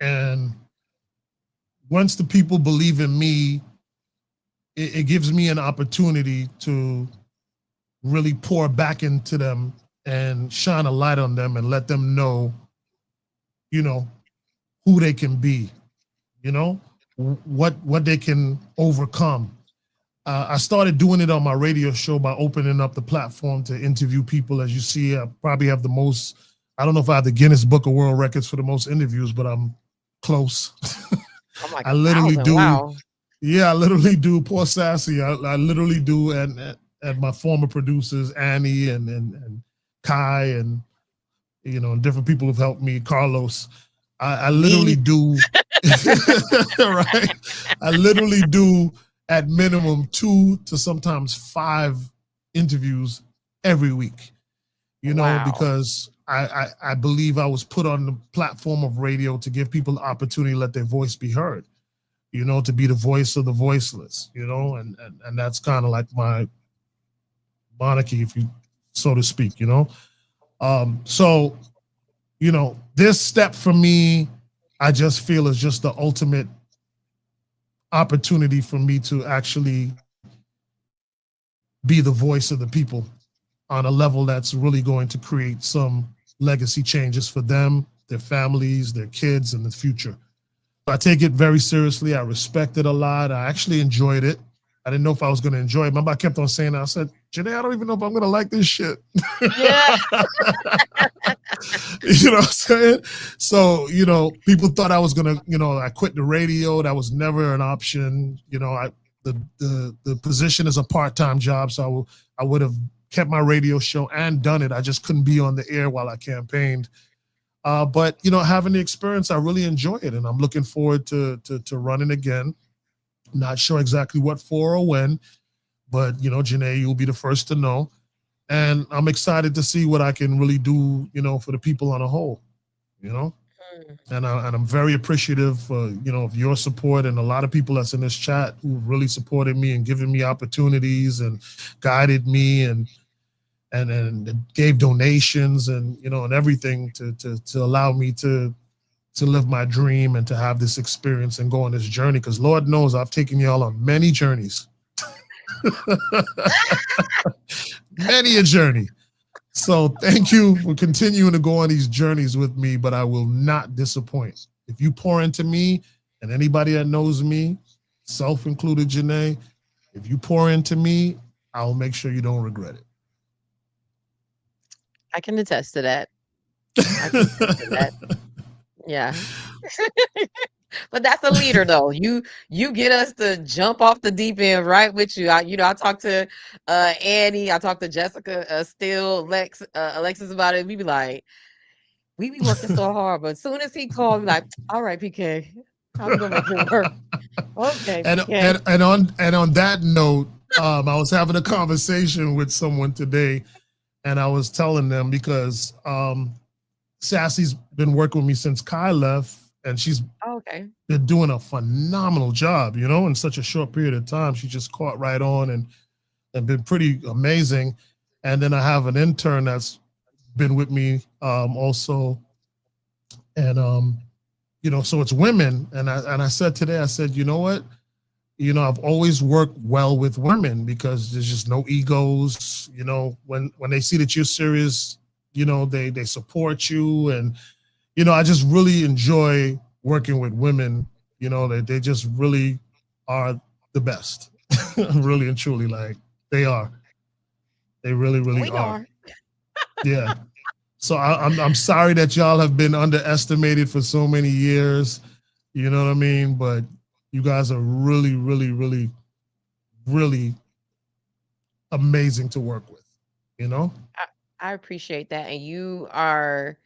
And once the people believe in me, it gives me an opportunity to really pour back into them and shine a light on them and let them know, who they can be, what they can overcome. I started doing it on my radio show by opening up the platform to interview people. As you see, I probably have the most, I don't know if I have the Guinness Book of World Records for the most interviews, but I'm close. Oh my I literally do. Wow. Yeah, I literally do. Poor Sassy. I literally do. And my former producers, Annie and Kai, and, and different people who've helped me, Carlos. I literally do. Right. I literally do at minimum 2 to sometimes 5 interviews every week, Wow. because I believe I was put on the platform of radio to give people the opportunity to let their voice be heard, to be the voice of the voiceless, and that's kind of like my monarchy, if you, so to speak, so, this step for me, I just feel is just the ultimate opportunity for me to actually be the voice of the people on a level that's really going to create some legacy changes for them, their families, their kids, and the future. I take it very seriously. I respect it a lot. I actually enjoyed it. I didn't know if I was going to enjoy it. Remember, I kept on saying that. I said, Janae, I don't even know if I'm going to like this shit. Yeah. You know what I'm saying? So, people thought I was going to, I quit the radio. That was never an option. The position is a part-time job. So I would have kept my radio show and done it. I just couldn't be on the air while I campaigned. But, having the experience, I really enjoy it. And I'm looking forward to running again. Not sure exactly what for or when, but, Janae, you'll be the first to know. And I'm excited to see what I can really do, for the people on a whole, And I'm very appreciative, of your support and a lot of people that's in this chat who really supported me and given me opportunities and guided me and gave donations and, and everything to allow me to live my dream and to have this experience and go on this journey. Because Lord knows I've taken y'all on many journeys. Many a journey. So thank you for continuing to go on these journeys with me, but I will not disappoint. If you pour into me and anybody that knows me, self-included Janae, if you pour into me, I'll make sure you don't regret it. I can attest to that. I can attest to that. Yeah. But that's a leader though. You get us to jump off the deep end right with you. I talked to Annie, I talked to Jessica, Alexis about it. We be like, we be working so hard, but as soon as he called, we like, all right, PK, how we gonna make it work? Okay, PK. And on that note, I was having a conversation with someone today, and I was telling them because Sassy's been working with me since Kai left, and she's been doing a phenomenal job, in such a short period of time. She just caught right on and been pretty amazing. And then I have an intern that's been with me also, and so it's women. And I said today, I said, you know what? I've always worked well with women because there's just no egos. When they see that you're serious, they support you. And, I just really enjoy working with women, they just really are the best. Really and truly, like they are. They really, really are. Yeah. So I'm sorry that y'all have been underestimated for so many years. You know what I mean? But you guys are really, really, really, really amazing to work with, I appreciate that. And you are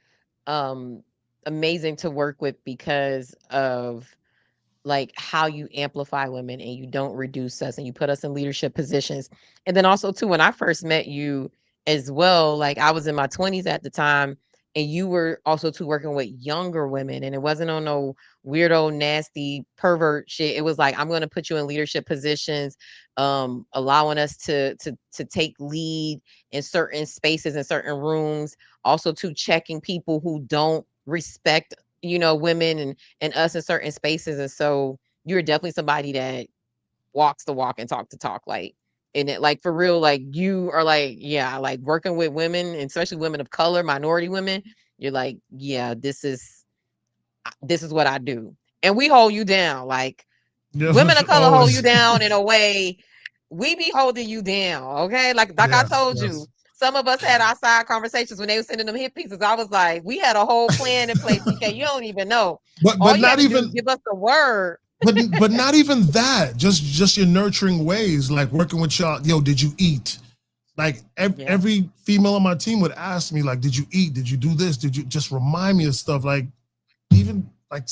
amazing to work with because of like how you amplify women and you don't reduce us and you put us in leadership positions. And then also too, when I first met you as well, like I was in my 20s at the time, and you were also too working with younger women, and it wasn't on no weirdo, nasty pervert shit. It was like, I'm going to put you in leadership positions, allowing us to take lead in certain spaces and certain rooms, also to checking people who don't respect women and us in certain spaces. And so you're definitely somebody that walks the walk and talk the talk, like, and it, like, for real, like you are like, yeah, like working with women, and especially women of color, minority women, you're like, yeah, this is what I do. And we hold you down. Like, women of color hold you down in a way we be holding you down. Okay. Like I told you, some of us had our side conversations when they were sending them hit pieces. I was like, we had a whole plan in place. PK, you don't even know. But not even give us the word. but not even that. Just your nurturing ways, like working with y'all. Yo, did you eat? Like every female on my team would ask me, like, did you eat? Did you do this? Did you just remind me of stuff? Like, even like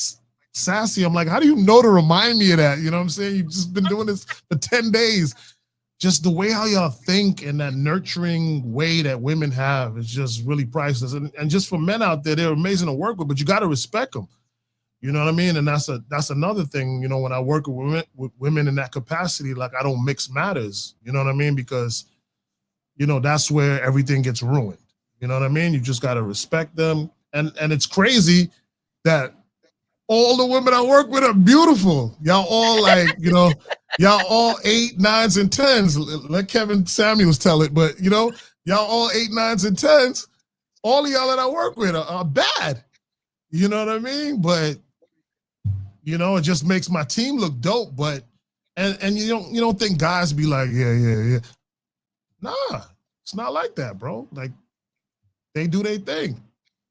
Sassy, I'm like, how do you know to remind me of that? You know what I'm saying? You've just been doing this for 10 days. Just the way how y'all think and that nurturing way that women have is just really priceless. And just for men out there, they're amazing to work with, but you got to respect them. You know what I mean? And that's another thing, when I work with women in that capacity, like I don't mix matters. You know what I mean? Because, that's where everything gets ruined. You know what I mean? You just got to respect them. And it's crazy that all the women I work with are beautiful. Y'all all like, y'all all 8, 9s, and 10s. Let Kevin Samuels tell it, but y'all all 8, 9s, and 10s. All of y'all that I work with are bad. You know what I mean? But it just makes my team look dope. But and you don't think guys be like, yeah. Nah, it's not like that, bro. Like they do their thing.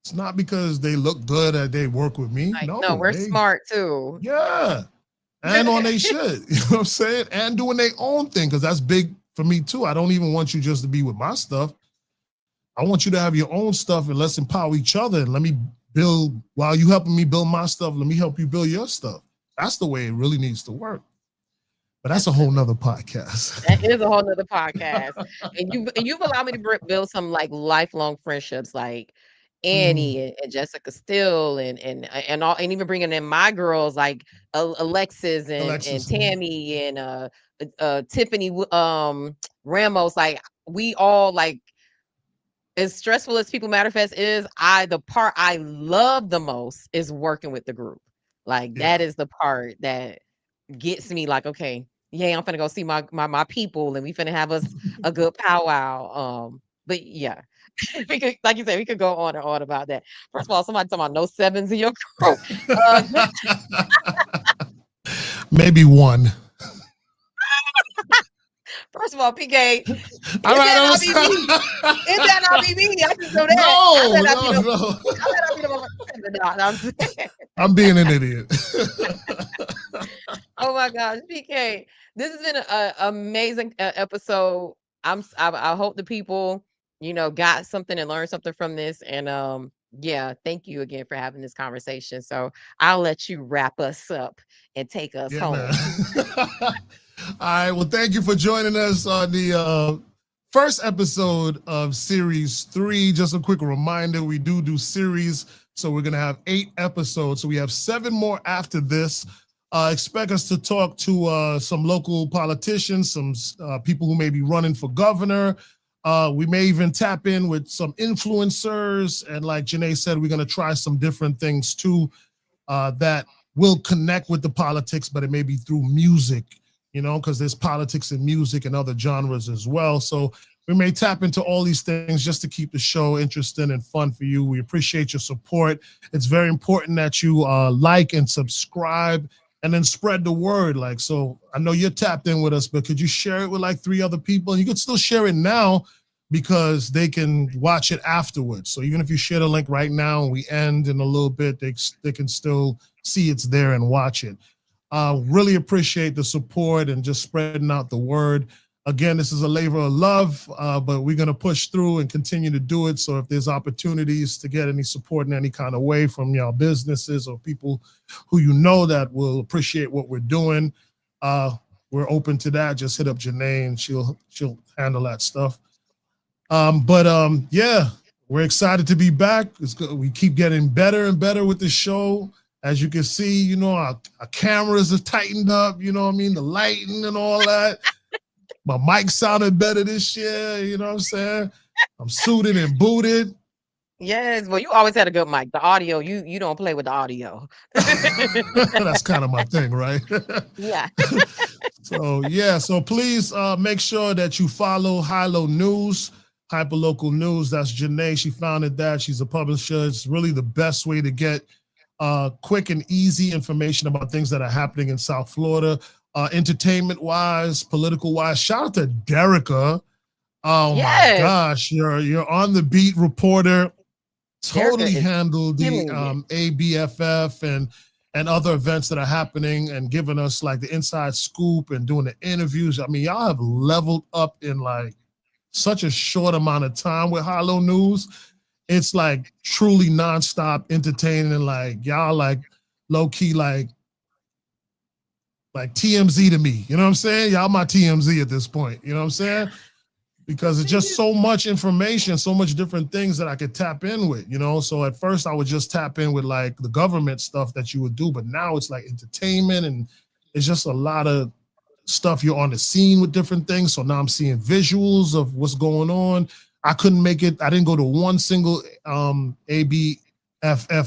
It's not because they look good that they work with me. Like, no, we're smart too. Yeah. And on they shit. You know what I'm saying? And doing their own thing, because that's big for me too. I don't even want you just to be with my stuff. I want you to have your own stuff, and let's empower each other. And let me build, while you helping me build my stuff, let me help you build your stuff. That's the way it really needs to work. But that's a whole nother podcast. That is a whole nother podcast. and you've allowed me to build some like lifelong friendships, like Annie and Jessica Still and all, and even bringing in my girls like Alexis and Tammy and Tiffany Ramos. Like, we all, like, as stressful as People Matter Fest is, the part I love the most is working with the group. Like, that is the part that gets me like, okay, I'm finna go see my people, and we finna have us a good powwow. But yeah. We could, like you said, we could go on and on about that. First of all, somebody talking about no 7s in your group. Maybe 1. First of all, PK, is all right, that not be me? I just know that. No. I better not be the one. I'm being an idiot. Oh my gosh, PK, this has been an amazing episode. I hope the people, got something and learned something from this. And yeah, thank you again for having this conversation. So I'll let you wrap us up and take us Yeah, home. man. All right. Well, thank you for joining us on the first episode of series 3. Just a quick reminder, we do series, so we're gonna have 8 episodes. So we have 7 more after this. Expect us to talk to some local politicians, some people who may be running for governor. We may even tap in with some influencers. And like Janae said, we're going to try some different things too that will connect with the politics, but it may be through music, because there's politics in music and other genres as well. So we may tap into all these things just to keep the show interesting and fun for you. We appreciate your support. It's very important that you like and subscribe and then spread the word. So I know you're tapped in with us, but could you share it with like 3 other people? And you could still share it now because they can watch it afterwards. So even if you share the link right now and we end in a little bit, they can still see it's there and watch it. Really appreciate the support and just spreading out the word. Again, this is a labor of love, but we're going to push through and continue to do it. So if there's opportunities to get any support in any kind of way from y'all businesses or people who that will appreciate what we're doing, we're open to that. Just hit up Janae and she'll handle that stuff. Yeah, we're excited to be back. We keep getting better and better with the show. As you can see, our cameras are tightened up, the lighting and all that. My mic sounded better this year, you know what I'm saying? I'm suited and booted. Yes, well, you always had a good mic. The audio, you don't play with the audio. That's kind of my thing, right? Yeah. So please make sure that you follow Hilo News, Hyperlocal News. That's Janae. She founded that. She's a publisher. It's really the best way to get quick and easy information about things that are happening in South Florida. Entertainment-wise, political-wise. Shout out to Derica. Oh my gosh, you're on the beat reporter. Totally handled the ABFF and other events that are happening and giving us like the inside scoop and doing the interviews. I mean, y'all have leveled up in like such a short amount of time with Hilo News. It's like truly nonstop entertaining and like y'all like low-key like TMZ to me, you know what I'm saying? Y'all my TMZ at this point, you know what I'm saying? Because it's just so much information, so much different things that I could tap in with, So at first I would just tap in with like the government stuff that you would do, but now it's like entertainment and it's just a lot of stuff. You're on the scene with different things. So now I'm seeing visuals of what's going on. I couldn't make it. I didn't go to one single ABFF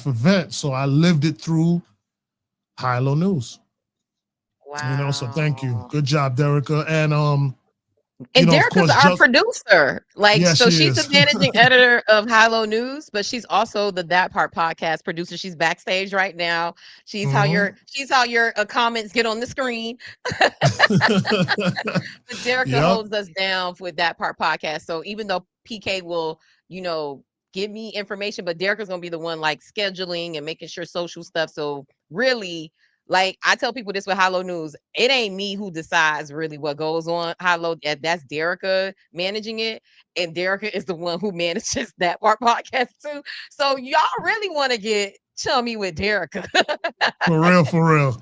event. So I lived it through Hilo News. Wow. So thank you. Good job, Derica. And Derica's our producer. She's the managing editor of Hilo News, but she's also the That Part podcast producer. She's backstage right now. She's how your comments get on the screen. But Derica holds us down with That Part podcast. So even though PK will, give me information, but Derica's gonna be the one like scheduling and making sure social stuff. So really, like I tell people this with Hilo News, it ain't me who decides really what goes on Hilo. That's Derica managing it, and Derica is the one who manages That Part podcast too. So y'all really want to get chummy with Derica. For real.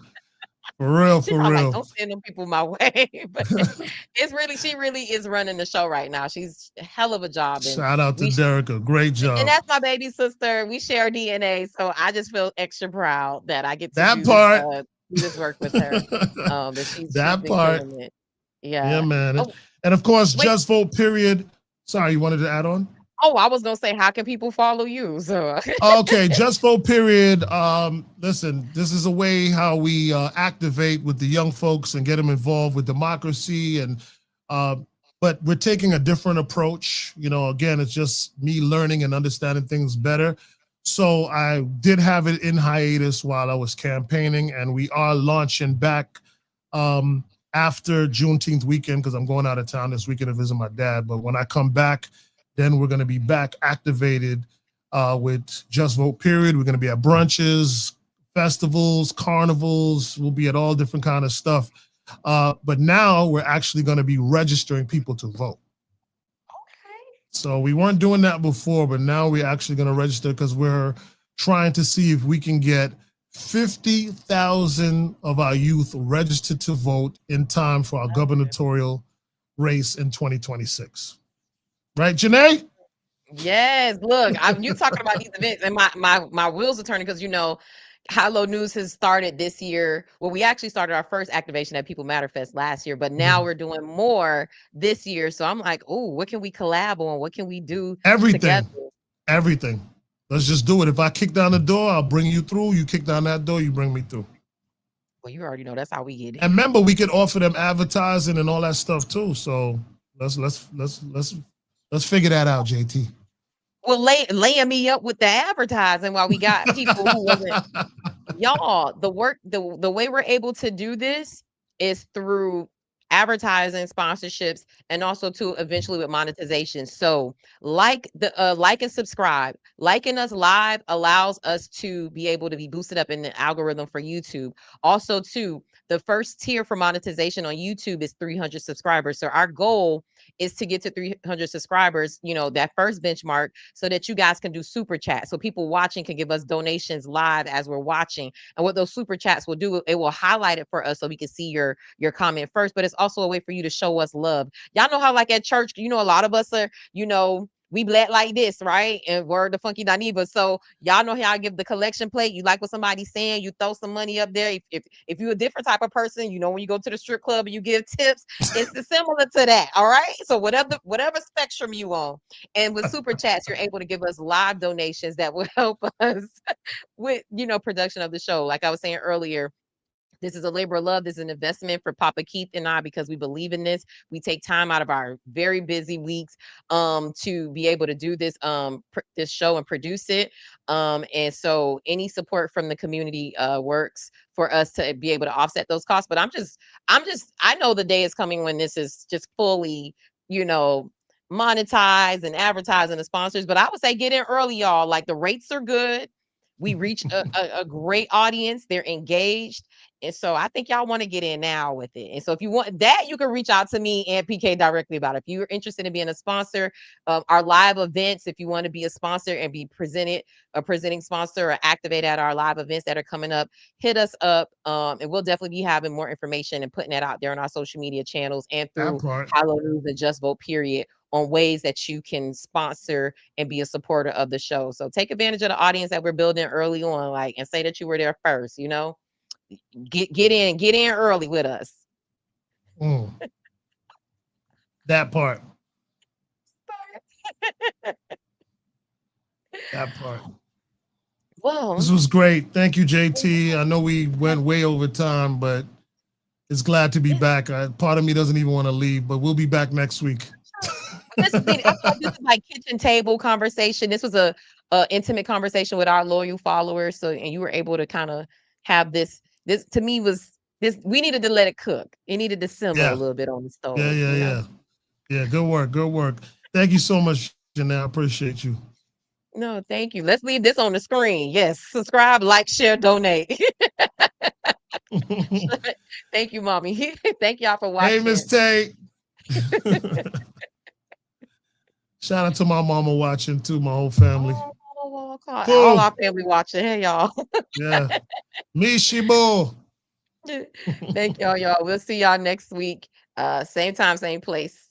Like, don't send them people my way. But she really is running the show right now. She's a hell of a job. Shout out to Derica. Great job. And that's my baby sister. We share DNA. So I just feel extra proud that I get to do this work with her. She's part. Yeah, man. And of course, Just Vote period. Sorry, you wanted to add on? Oh, I was gonna say, how can people follow you? So okay, Just Vote period. Listen, this is a way how we activate with the young folks and get them involved with democracy. And but we're taking a different approach. Again, it's just me learning and understanding things better. So I did have it in hiatus while I was campaigning, and we are launching back after Juneteenth weekend because I'm going out of town this weekend to visit my dad. But when I come back, then we're going to be back activated with Just Vote period. We're going to be at brunches, festivals, carnivals. We'll be at all different kind of stuff. But now we're actually going to be registering people to vote. So we weren't doing that before, but now we're actually going to register because we're trying to see if we can get 50,000 of our youth registered to vote in time for our gubernatorial race in 2026. Right, Janae? Yes. Look, you talking about these events, and my wheels are turning because High Low News has started this year. Well, we actually started our first activation at People Matter Fest last year, but now we're doing more this year. So I'm like, oh, what can we collab on? What can we do together? Everything. Let's just do it. If I kick down the door, I'll bring you through. You kick down that door, you bring me through. Well, you already know that's how we get it. And remember, we could offer them advertising and all that stuff too. So let's figure that out, JT. Well, laying me up with the advertising while we got people who wasn't. Y'all, the way we're able to do this is through advertising, sponsorships, and also to eventually with monetization. So like and subscribe. Liking us live allows us to be able to be boosted up in the algorithm for YouTube. Also, too, the first tier for monetization on YouTube is 300 subscribers. So our goal is to get to 300 subscribers, that first benchmark, so that you guys can do super chat. So people watching can give us donations live as we're watching. And what those super chats will do, it will highlight it for us so we can see your comment first. But it's also a way for you to show us love. Y'all know how like at church, a lot of us are, we bled like this, right? And we're the funky Daniva. So y'all know how I give the collection plate. You like what somebody's saying, you throw some money up there. If you're a different type of person, when you go to the strip club and you give tips, it's similar to that. All right. So whatever spectrum you on. And with super chats, you're able to give us live donations that will help us with, production of the show. Like I was saying earlier, this is a labor of love. This is an investment for Papa Keith and I, because we believe in this. We take time out of our very busy weeks to be able to do this this show and produce it. And so any support from the community works for us to be able to offset those costs. But I know the day is coming when this is just fully, monetized and advertising the sponsors. But I would say get in early, y'all. Like the rates are good. We reach a great audience. They're engaged. And so I think y'all want to get in now with it. And so if you want that, you can reach out to me and PK directly about it. If you're interested in being a sponsor of our live events, if you want to be a sponsor and be a presenting sponsor or activate at our live events that are coming up, hit us up. And we'll definitely be having more information and putting that out there on our social media channels and through Hello News and Just Vote period on ways that you can sponsor and be a supporter of the show. So take advantage of the audience that we're building early on, and say that you were there first, Get in early with us. That part. That part. Well, this was great. Thank you, JT. I know we went way over time, but it's glad to be back. Part of me doesn't even want to leave, but we'll be back next week. This is like kitchen table conversation. This was a intimate conversation with our loyal followers. And you were able to kind of have this to me was this. We needed to let it cook. It needed to simmer a little bit on the stove. Yeah. Good work. Thank you so much, Janelle. I appreciate you. No, thank you. Let's leave this on the screen. Yes, subscribe, like, share, donate. Thank you, mommy. Thank y'all for watching. Hey, Miss Tay. Shout out to my mama watching too, my whole family. All our family watching. Hey, y'all. Yeah. Mishibo. Thank y'all. We'll see y'all next week. Same time, same place.